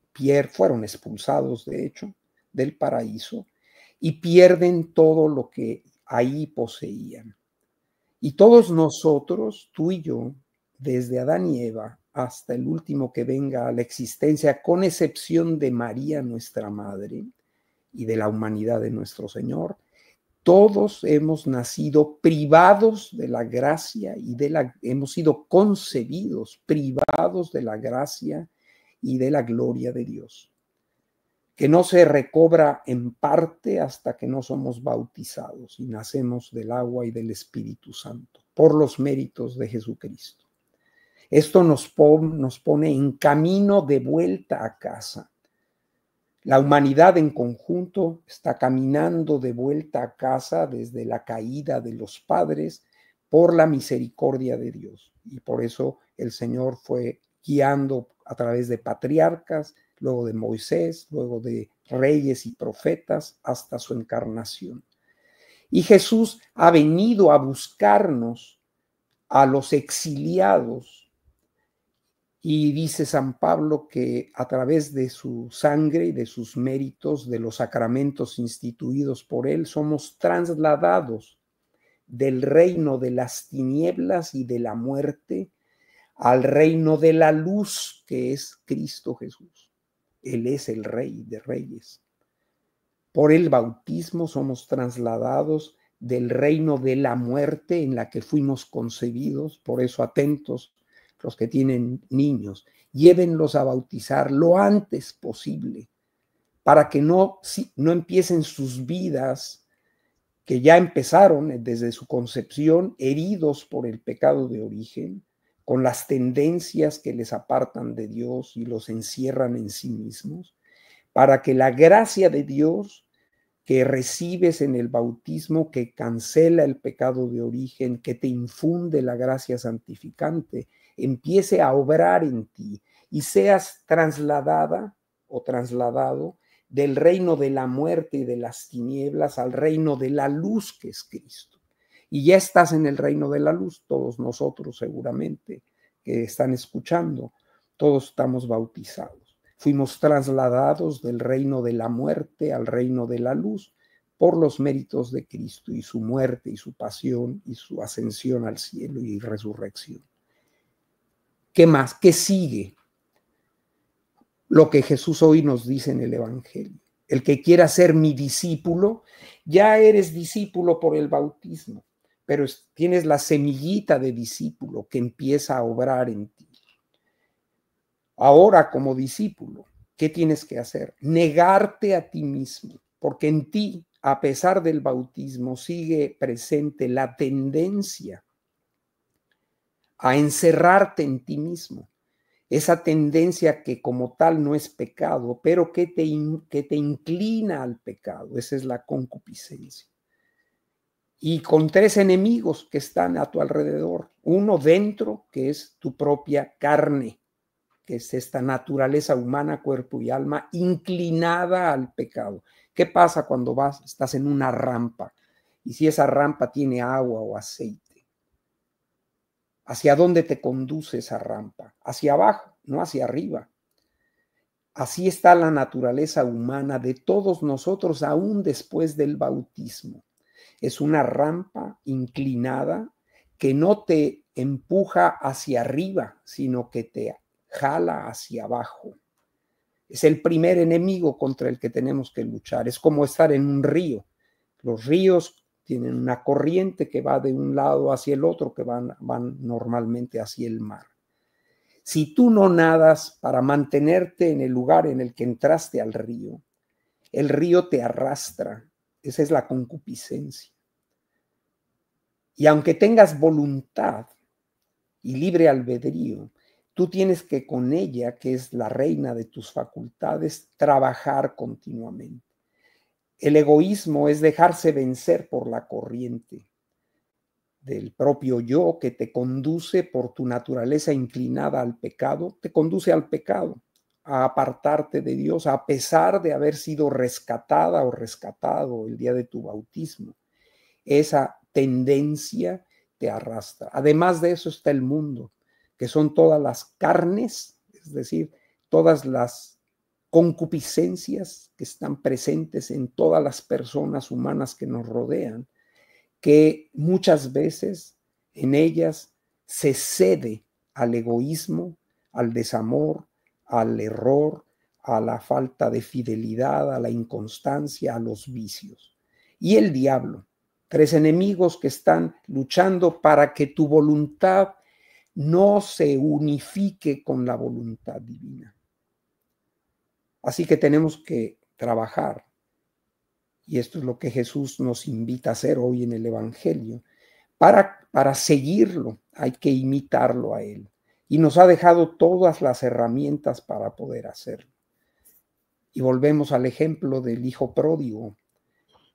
fueron expulsados, de hecho, del paraíso, y pierden todo lo que ahí poseían. Y todos nosotros, tú y yo, desde Adán y Eva hasta el último que venga a la existencia, con excepción de María, nuestra madre, y de la humanidad de nuestro Señor, todos hemos nacido privados de la gracia y hemos sido concebidos privados de la gracia y de la gloria de Dios, que no se recobra en parte hasta que no somos bautizados y nacemos del agua y del Espíritu Santo, por los méritos de Jesucristo. Esto nos pone en camino de vuelta a casa. La humanidad en conjunto está caminando de vuelta a casa desde la caída de los padres por la misericordia de Dios. Y por eso el Señor fue guiando a través de patriarcas, luego de Moisés, luego de reyes y profetas, hasta su encarnación. Y Jesús ha venido a buscarnos, a los exiliados. Y dice San Pablo que a través de su sangre y de sus méritos, de los sacramentos instituidos por él, somos trasladados del reino de las tinieblas y de la muerte al reino de la luz, que es Cristo Jesús. Él es el Rey de Reyes. Por el bautismo somos trasladados del reino de la muerte en la que fuimos concebidos. Por eso, atentos los que tienen niños, llévenlos a bautizar lo antes posible para que no empiecen sus vidas, que ya empezaron desde su concepción, heridos por el pecado de origen, con las tendencias que les apartan de Dios y los encierran en sí mismos, para que la gracia de Dios que recibes en el bautismo, que cancela el pecado de origen, que te infunde la gracia santificante, empiece a obrar en ti y seas trasladada o trasladado del reino de la muerte y de las tinieblas al reino de la luz, que es Cristo. Y ya estás en el reino de la luz, todos nosotros seguramente que están escuchando, todos estamos bautizados. Fuimos trasladados del reino de la muerte al reino de la luz por los méritos de Cristo y su muerte y su pasión y su ascensión al cielo y resurrección. ¿Qué más? ¿Qué sigue? Lo que Jesús hoy nos dice en el Evangelio. El que quiera ser mi discípulo, ya eres discípulo por el bautismo, pero tienes la semillita de discípulo que empieza a obrar en ti. Ahora, como discípulo, ¿qué tienes que hacer? Negarte a ti mismo, porque en ti, a pesar del bautismo, sigue presente la tendencia a encerrarte en ti mismo. Esa tendencia que como tal no es pecado, pero que te inclina al pecado. Esa es la concupiscencia. Y con tres enemigos que están a tu alrededor. Uno dentro, que es tu propia carne, que es esta naturaleza humana, cuerpo y alma, inclinada al pecado. ¿Qué pasa cuando estás en una rampa? Y si esa rampa tiene agua o aceite, ¿hacia dónde te conduce esa rampa? Hacia abajo, no hacia arriba. Así está la naturaleza humana de todos nosotros, aún después del bautismo. Es una rampa inclinada que no te empuja hacia arriba, sino que te jala hacia abajo. Es el primer enemigo contra el que tenemos que luchar. Es como estar en un río. Los ríos tienen una corriente que va de un lado hacia el otro, que van normalmente hacia el mar. Si tú no nadas para mantenerte en el lugar en el que entraste al río, el río te arrastra. Esa es la concupiscencia. Y aunque tengas voluntad y libre albedrío, tú tienes que con ella, que es la reina de tus facultades, trabajar continuamente. El egoísmo es dejarse vencer por la corriente del propio yo que te conduce por tu naturaleza inclinada al pecado, te conduce al pecado, a apartarte de Dios, a pesar de haber sido rescatada o rescatado el día de tu bautismo. Esa tendencia te arrastra. Además de eso está el mundo, que son todas las carnes, es decir, todas las concupiscencias que están presentes en todas las personas humanas que nos rodean, que muchas veces en ellas se cede al egoísmo, al desamor, al error, a la falta de fidelidad, a la inconstancia, a los vicios. Y el diablo, tres enemigos que están luchando para que tu voluntad no se unifique con la voluntad divina. Así que tenemos que trabajar, y esto es lo que Jesús nos invita a hacer hoy en el Evangelio. Para seguirlo hay que imitarlo a Él, y nos ha dejado todas las herramientas para poder hacerlo. Y volvemos al ejemplo del hijo pródigo.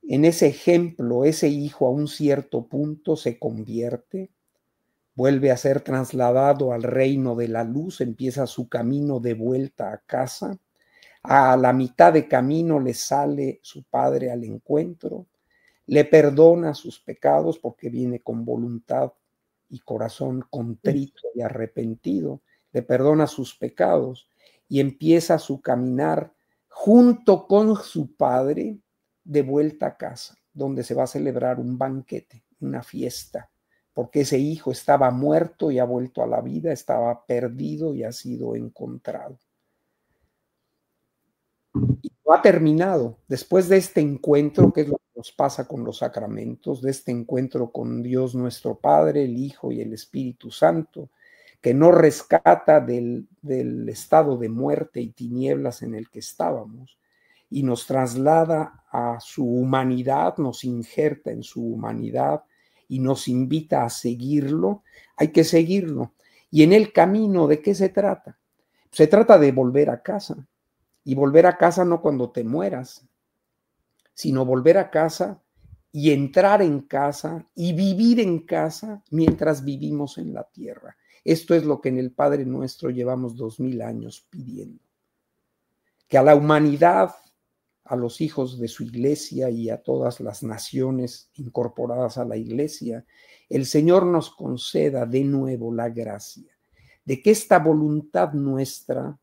En ese ejemplo, ese hijo a un cierto punto se convierte, vuelve a ser trasladado al reino de la luz, empieza su camino de vuelta a casa. A la mitad de camino le sale su padre al encuentro, le perdona sus pecados porque viene con voluntad y corazón contrito y arrepentido, le perdona sus pecados y empieza su caminar junto con su padre de vuelta a casa, donde se va a celebrar un banquete, una fiesta, porque ese hijo estaba muerto y ha vuelto a la vida, estaba perdido y ha sido encontrado. Y no ha terminado. Después de este encuentro, que es lo que nos pasa con los sacramentos, de este encuentro con Dios nuestro Padre, el Hijo y el Espíritu Santo, que nos rescata del estado de muerte y tinieblas en el que estábamos y nos traslada a su humanidad, nos injerta en su humanidad y nos invita a seguirlo. Hay que seguirlo. Y en el camino, ¿de qué se trata? Se trata de volver a casa. Y volver a casa no cuando te mueras, sino volver a casa y entrar en casa y vivir en casa mientras vivimos en la tierra. Esto es lo que en el Padre Nuestro llevamos 2000 años pidiendo. Que a la humanidad, a los hijos de su iglesia y a todas las naciones incorporadas a la iglesia, el Señor nos conceda de nuevo la gracia de que esta voluntad nuestra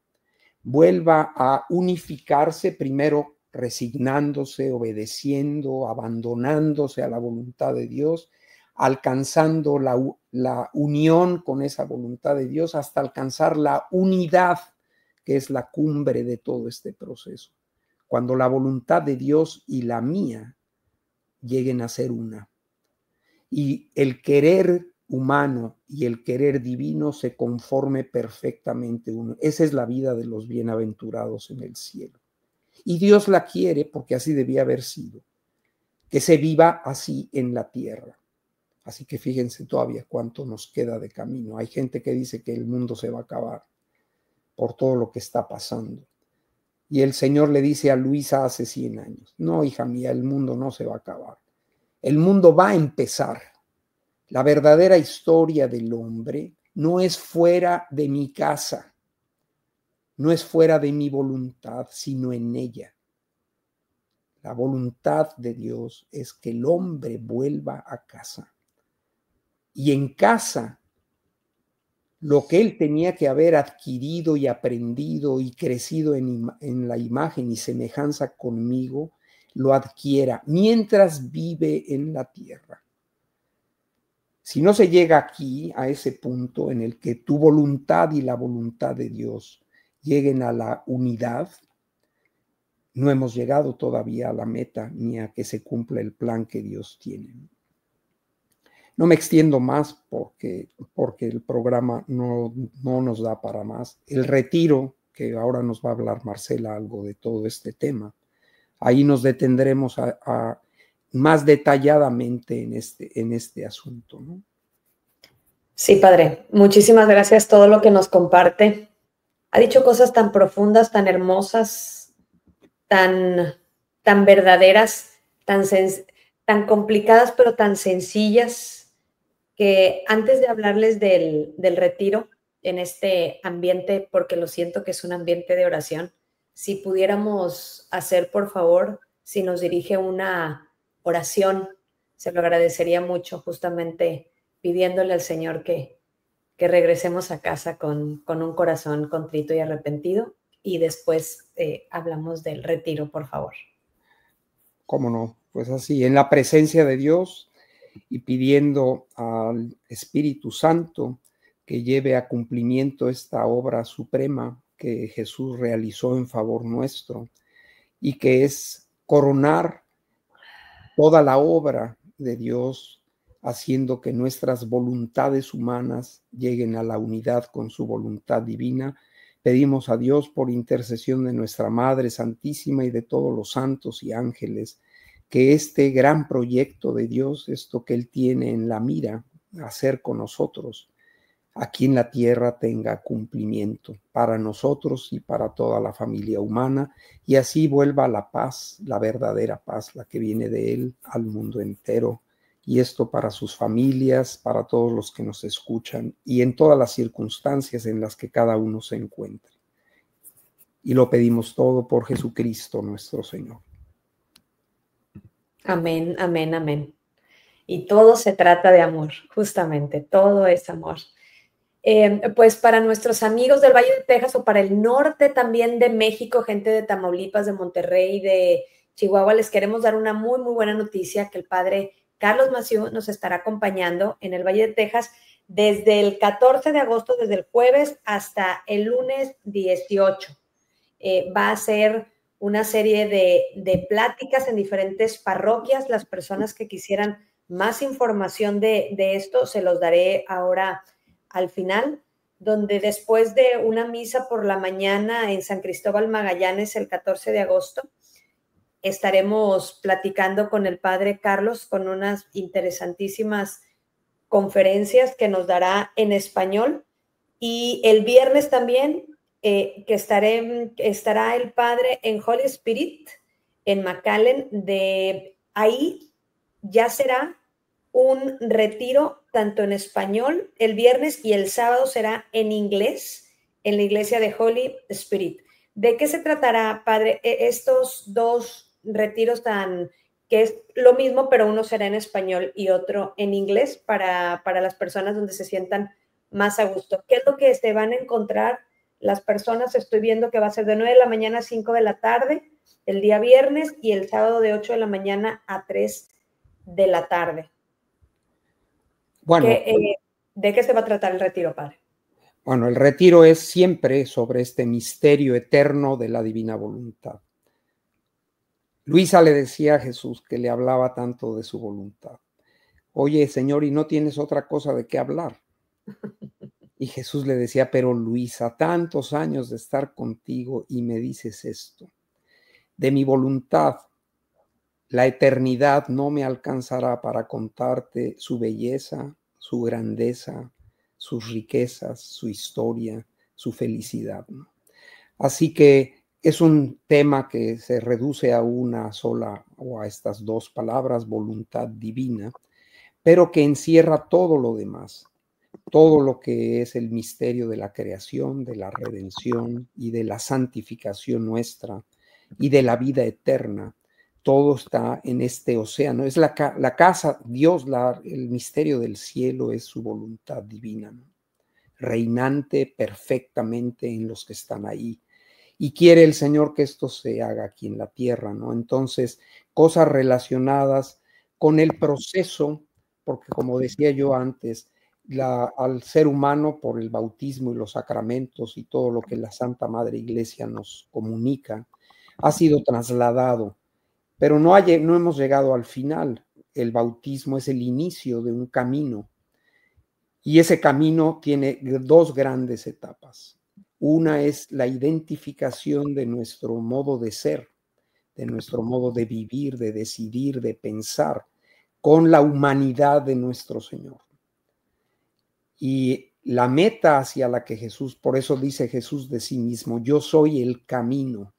vuelva a unificarse, primero resignándose, obedeciendo, abandonándose a la voluntad de Dios, alcanzando la unión con esa voluntad de Dios hasta alcanzar la unidad, que es la cumbre de todo este proceso. Cuando la voluntad de Dios y la mía lleguen a ser una. Y el querer humano y el querer divino se conforme perfectamente uno. Esa es la vida de los bienaventurados en el cielo. Y Dios la quiere porque así debía haber sido, que se viva así en la tierra. Así que fíjense todavía cuánto nos queda de camino. Hay gente que dice que el mundo se va a acabar por todo lo que está pasando. Y el Señor le dice a Luisa hace 100 años, no, hija mía, el mundo no se va a acabar. El mundo va a empezar. La verdadera historia del hombre no es fuera de mi casa, no es fuera de mi voluntad, sino en ella. La voluntad de Dios es que el hombre vuelva a casa. Y en casa, lo que él tenía que haber adquirido y aprendido y crecido en la imagen y semejanza conmigo, lo adquiera mientras vive en la tierra. Si no se llega aquí, a ese punto en el que tu voluntad y la voluntad de Dios lleguen a la unidad, no hemos llegado todavía a la meta ni a que se cumpla el plan que Dios tiene. No me extiendo más porque el programa no nos da para más. El retiro, que ahora nos va a hablar Marcela algo de todo este tema, ahí nos detendremos más detalladamente en este asunto, ¿no? Sí, padre. Muchísimas gracias todo lo que nos comparte. Ha dicho cosas tan profundas, tan hermosas, tan verdaderas, tan complicadas, pero tan sencillas, que antes de hablarles del retiro, en este ambiente, porque lo siento que es un ambiente de oración, si pudiéramos hacer, por favor, si nos dirige una oración, se lo agradecería mucho, justamente pidiéndole al Señor que regresemos a casa con un corazón contrito y arrepentido, y después hablamos del retiro, por favor. ¿Cómo no? Pues así, en la presencia de Dios y pidiendo al Espíritu Santo que lleve a cumplimiento esta obra suprema que Jesús realizó en favor nuestro y que es coronar toda la obra de Dios, haciendo que nuestras voluntades humanas lleguen a la unidad con su voluntad divina. Pedimos a Dios por intercesión de nuestra Madre Santísima y de todos los santos y ángeles, que este gran proyecto de Dios, esto que Él tiene en la mira, hacer con nosotros, aquí en la tierra tenga cumplimiento para nosotros y para toda la familia humana, y así vuelva la paz, la verdadera paz, la que viene de Él, al mundo entero, y esto para sus familias, para todos los que nos escuchan y en todas las circunstancias en las que cada uno se encuentre. Y lo pedimos todo por Jesucristo nuestro Señor. Amén, amén, amén. Y todo se trata de amor, justamente, todo es amor. Pues para nuestros amigos del Valle de Texas o para el norte también de México, gente de Tamaulipas, de Monterrey, de Chihuahua, les queremos dar una muy, muy buena noticia, que el padre Carlos Massieu nos estará acompañando en el Valle de Texas desde el 14 de agosto, desde el jueves hasta el lunes 18. Va a ser una serie de pláticas en diferentes parroquias. Las personas que quisieran más información de esto, se los daré ahora al final, donde después de una misa por la mañana en San Cristóbal Magallanes el 14 de agosto, estaremos platicando con el padre Carlos con unas interesantísimas conferencias que nos dará en español, y el viernes también que estará el padre en Holy Spirit en McAllen. De ahí ya será un retiro tanto en español el viernes, y el sábado será en inglés en la iglesia de Holy Spirit. ¿De qué se tratará, padre? Estos dos retiros que es lo mismo, pero uno será en español y otro en inglés para las personas donde se sientan más a gusto. ¿Qué es lo que se van a encontrar las personas? Estoy viendo que va a ser de 9 de la mañana a 5 de la tarde el día viernes, y el sábado de 8 de la mañana a 3 de la tarde. Bueno, ¿De qué se va a tratar el retiro, padre? Bueno, el retiro es siempre sobre este misterio eterno de la divina voluntad. Luisa le decía a Jesús, que le hablaba tanto de su voluntad: oye, Señor, ¿y no tienes otra cosa de qué hablar? Y Jesús le decía: pero Luisa, tantos años de estar contigo y me dices esto. De mi voluntad, la eternidad no me alcanzará para contarte su belleza, su grandeza, sus riquezas, su historia, su felicidad, ¿no? Así que es un tema que se reduce a una sola o a estas dos palabras, voluntad divina, pero que encierra todo lo demás, todo lo que es el misterio de la creación, de la redención y de la santificación nuestra y de la vida eterna. Todo está en este océano. Es la casa, Dios, el misterio del cielo es su voluntad divina, ¿no? Reinante perfectamente en los que están ahí. Y quiere el Señor que esto se haga aquí en la tierra, ¿no? Entonces, cosas relacionadas con el proceso, porque como decía yo antes, al ser humano, por el bautismo y los sacramentos y todo lo que la Santa Madre Iglesia nos comunica, ha sido trasladado, pero no hemos llegado al final. El bautismo es el inicio de un camino, y ese camino tiene dos grandes etapas. Una es la identificación de nuestro modo de ser, de nuestro modo de vivir, de decidir, de pensar, con la humanidad de nuestro Señor. Y la meta hacia la que Jesús, por eso dice Jesús de sí mismo: yo soy el camino.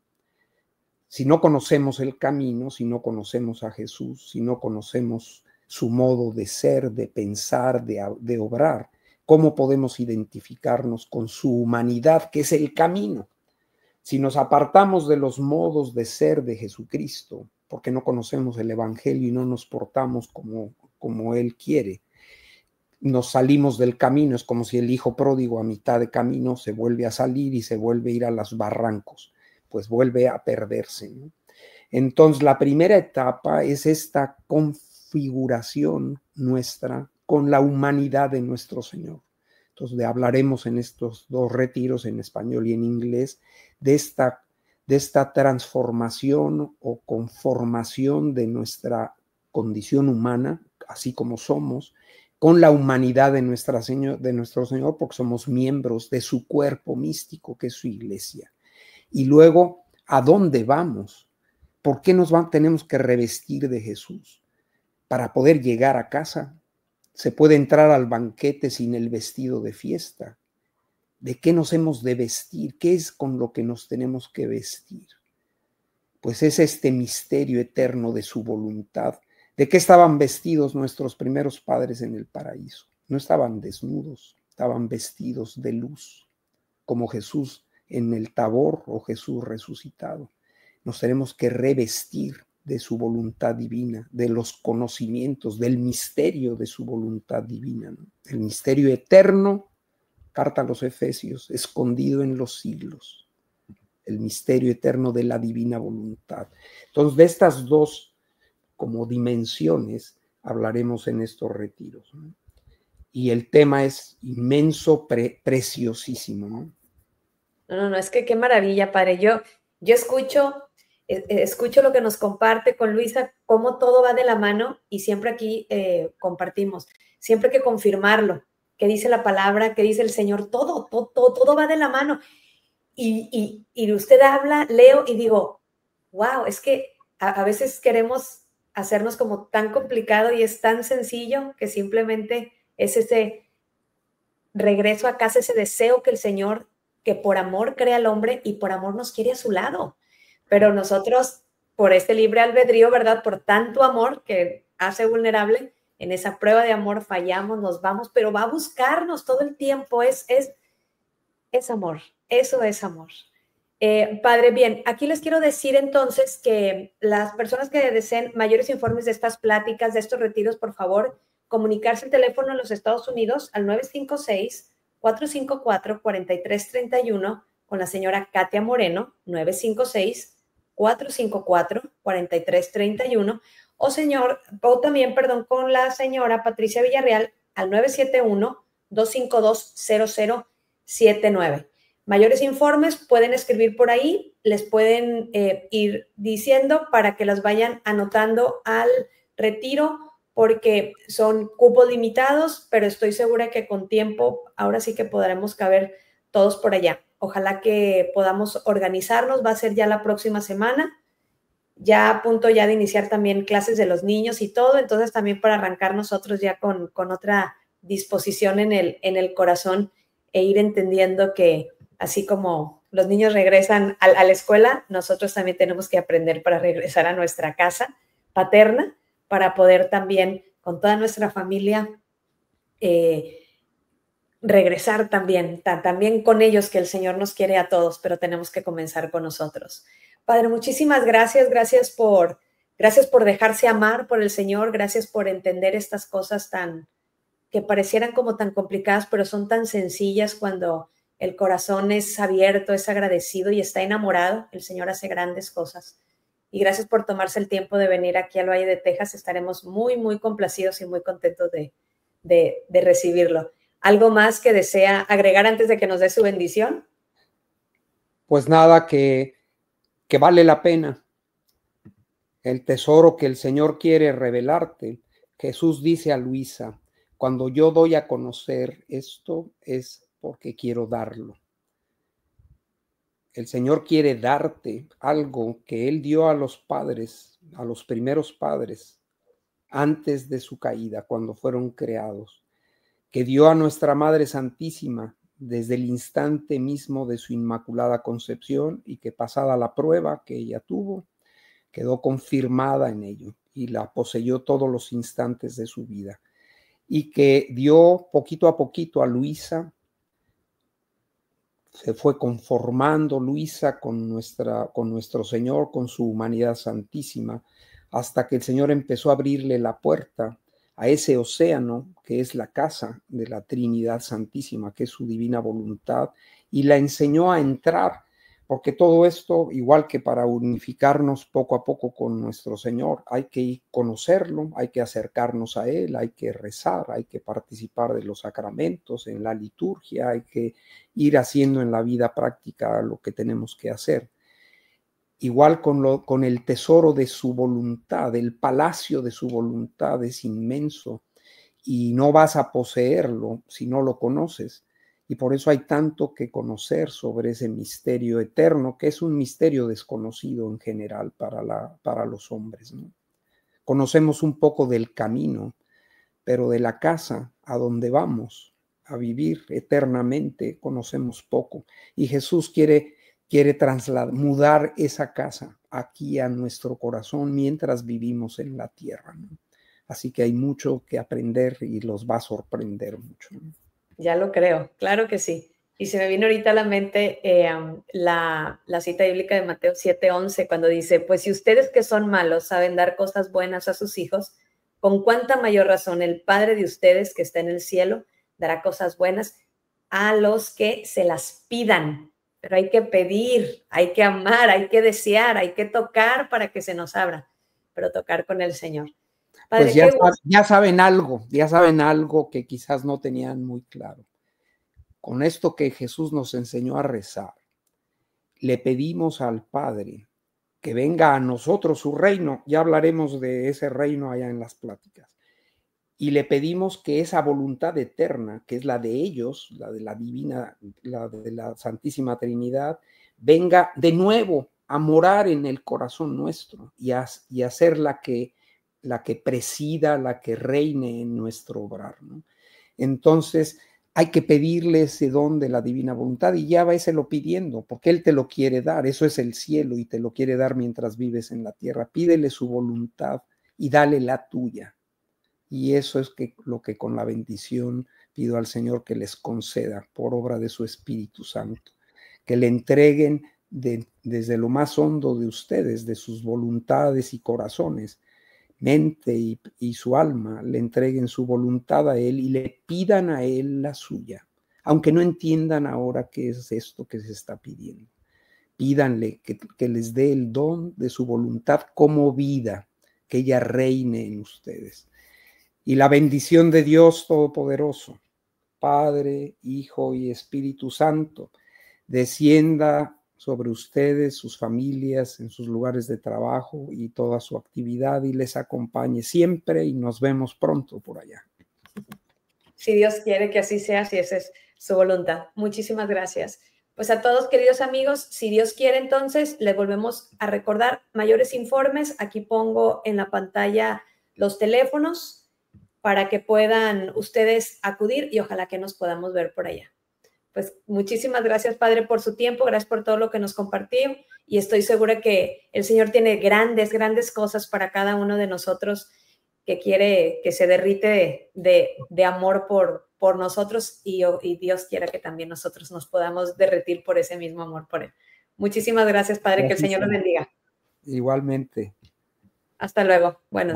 Si no conocemos el camino, si no conocemos a Jesús, si no conocemos su modo de ser, de pensar, de obrar, ¿cómo podemos identificarnos con su humanidad, que es el camino? Si nos apartamos de los modos de ser de Jesucristo, porque no conocemos el Evangelio y no nos portamos como Él quiere, nos salimos del camino. Es como si el hijo pródigo a mitad de camino se vuelve a salir y se vuelve a ir a los barrancos, pues vuelve a perderse, ¿no? Entonces, la primera etapa es esta configuración nuestra con la humanidad de nuestro Señor. Entonces, hablaremos en estos dos retiros, en español y en inglés, de esta transformación o conformación de nuestra condición humana, así como somos, con la humanidad de nuestro Señor, porque somos miembros de su cuerpo místico, que es su iglesia. Y luego, ¿a dónde vamos? ¿Por qué tenemos que revestir de Jesús? Para poder llegar a casa. Se puede entrar al banquete sin el vestido de fiesta. ¿De qué nos hemos de vestir? ¿Qué es con lo que nos tenemos que vestir? Pues es este misterio eterno de su voluntad. ¿De qué estaban vestidos nuestros primeros padres en el paraíso? No estaban desnudos, estaban vestidos de luz, como Jesús en el Tabor o Jesús resucitado. Nos tenemos que revestir de su voluntad divina, de los conocimientos, del misterio de su voluntad divina, ¿no? El misterio eterno, carta a los Efesios, escondido en los siglos, el misterio eterno de la divina voluntad. Entonces, de estas dos como dimensiones hablaremos en estos retiros, ¿no? Y el tema es inmenso, preciosísimo, ¿no? No, es que qué maravilla, padre. Yo escucho lo que nos comparte con Luisa, cómo todo va de la mano, y siempre aquí compartimos, siempre hay que confirmarlo, que dice la palabra, que dice el Señor, todo va de la mano. Y usted habla, leo y digo, wow, es que a veces queremos hacernos como tan complicado y es tan sencillo que simplemente es ese regreso a casa, ese deseo que el Señor, que por amor crea al hombre y por amor nos quiere a su lado. Pero nosotros, por este libre albedrío, ¿verdad? Por tanto amor que hace vulnerable, en esa prueba de amor fallamos, nos vamos, pero va a buscarnos todo el tiempo. Es amor, eso es amor. Padre, bien, aquí les quiero decir entonces que las personas que deseen mayores informes de estas pláticas, de estos retiros, por favor, comunicarse al teléfono en los Estados Unidos al 956-454-4331 con la señora Katia Moreno, 956-454-4331, o también, con la señora Patricia Villarreal al 971-252-0079. Mayores informes pueden escribir por ahí, les pueden ir diciendo para que las vayan anotando al retiro, porque son cupos limitados, pero estoy segura que con tiempo ahora sí que podremos caber todos por allá. Ojalá que podamos organizarnos, va a ser ya la próxima semana, ya a punto ya de iniciar también clases de los niños y todo, entonces también para arrancar nosotros ya con otra disposición en el corazón e ir entendiendo que así como los niños regresan a la escuela, nosotros también tenemos que aprender para regresar a nuestra casa paterna, para poder también con toda nuestra familia regresar también con ellos, que el Señor nos quiere a todos, pero tenemos que comenzar con nosotros. Padre, muchísimas gracias, gracias por dejarse amar por el Señor, gracias por entender estas cosas que parecieran como tan complicadas, pero son tan sencillas cuando el corazón es abierto, es agradecido y está enamorado. El Señor hace grandes cosas. Y gracias por tomarse el tiempo de venir aquí al Valle de Texas. Estaremos muy, muy complacidos y muy contentos de recibirlo. ¿Algo más que desea agregar antes de que nos dé su bendición? Pues nada, que vale la pena. El tesoro que el Señor quiere revelarte. Jesús dice a Luisa, cuando yo doy a conocer esto es porque quiero darlo. El Señor quiere darte algo que Él dio a los padres, a los primeros padres, antes de su caída, cuando fueron creados, que dio a nuestra Madre Santísima desde el instante mismo de su inmaculada concepción, y que pasada la prueba que ella tuvo, quedó confirmada en ello y la poseyó todos los instantes de su vida. y que dio poquito a poquito a Luisa. Se fue conformando Luisa con nuestro Señor, con su humanidad santísima, hasta que el Señor empezó a abrirle la puerta a ese océano que es la casa de la Trinidad Santísima, que es su divina voluntad, y la enseñó a entrar, porque todo esto, igual que para unificarnos poco a poco con nuestro Señor, hay que conocerlo, hay que acercarnos a Él, hay que rezar, hay que participar de los sacramentos, en la liturgia, hay que ir haciendo en la vida práctica lo que tenemos que hacer. Igual con el tesoro de su voluntad, el palacio de su voluntad es inmenso y no vas a poseerlo si no lo conoces. Y por eso hay tanto que conocer sobre ese misterio eterno, que es un misterio desconocido en general para los hombres, ¿no? Conocemos un poco del camino, pero de la casa a donde vamos a vivir eternamente conocemos poco. Y Jesús quiere mudar esa casa aquí a nuestro corazón mientras vivimos en la tierra, ¿no? Así que hay mucho que aprender y los va a sorprender mucho, ¿no? Ya lo creo, claro que sí. Y se me vino ahorita a la mente la cita bíblica de Mateo 7:11, cuando dice, pues si ustedes que son malos saben dar cosas buenas a sus hijos, con cuánta mayor razón el Padre de ustedes que está en el cielo dará cosas buenas a los que se las pidan. Pero hay que pedir, hay que amar, hay que desear, hay que tocar para que se nos abra, pero tocar con el Señor. Padre, pues ya saben algo que quizás no tenían muy claro. Con esto que Jesús nos enseñó a rezar, le pedimos al Padre que venga a nosotros su reino. Ya hablaremos de ese reino allá en las pláticas. Y le pedimos que esa voluntad eterna, que es la de ellos, la de la divina, la de la Santísima Trinidad, venga de nuevo a morar en el corazón nuestro y a ser la que presida, la que reine en nuestro obrar, ¿no? Entonces hay que pedirle ese don de la divina voluntad y ya lo pidiendo, porque Él te lo quiere dar. Eso es el cielo y te lo quiere dar mientras vives en la tierra. Pídele su voluntad y dale la tuya. Y eso es lo que con la bendición pido al Señor que les conceda por obra de su Espíritu Santo, que le entreguen desde lo más hondo de ustedes, de sus voluntades y corazones, mente y su alma, le entreguen su voluntad a Él y le pidan a Él la suya, aunque no entiendan ahora qué es esto que se está pidiendo. Pídanle que les dé el don de su voluntad como vida, que ella reine en ustedes. Y la bendición de Dios Todopoderoso, Padre, Hijo y Espíritu Santo, descienda sobre ustedes, sus familias, en sus lugares de trabajo y toda su actividad y les acompañe siempre y nos vemos pronto por allá. Si Dios quiere que así sea, si esa es su voluntad. Muchísimas gracias. Pues a todos, queridos amigos, si Dios quiere, entonces les volvemos a recordar mayores informes. Aquí pongo en la pantalla los teléfonos para que puedan ustedes acudir y ojalá que nos podamos ver por allá. Pues muchísimas gracias, Padre, por su tiempo, gracias por todo lo que nos compartió y estoy segura que el Señor tiene grandes, grandes cosas para cada uno de nosotros que quiere que se derrite de amor por nosotros y Dios quiera que también nosotros nos podamos derretir por ese mismo amor por Él. Muchísimas gracias, Padre, gracias, que el Señor los bendiga. Igualmente. Hasta luego. Bueno.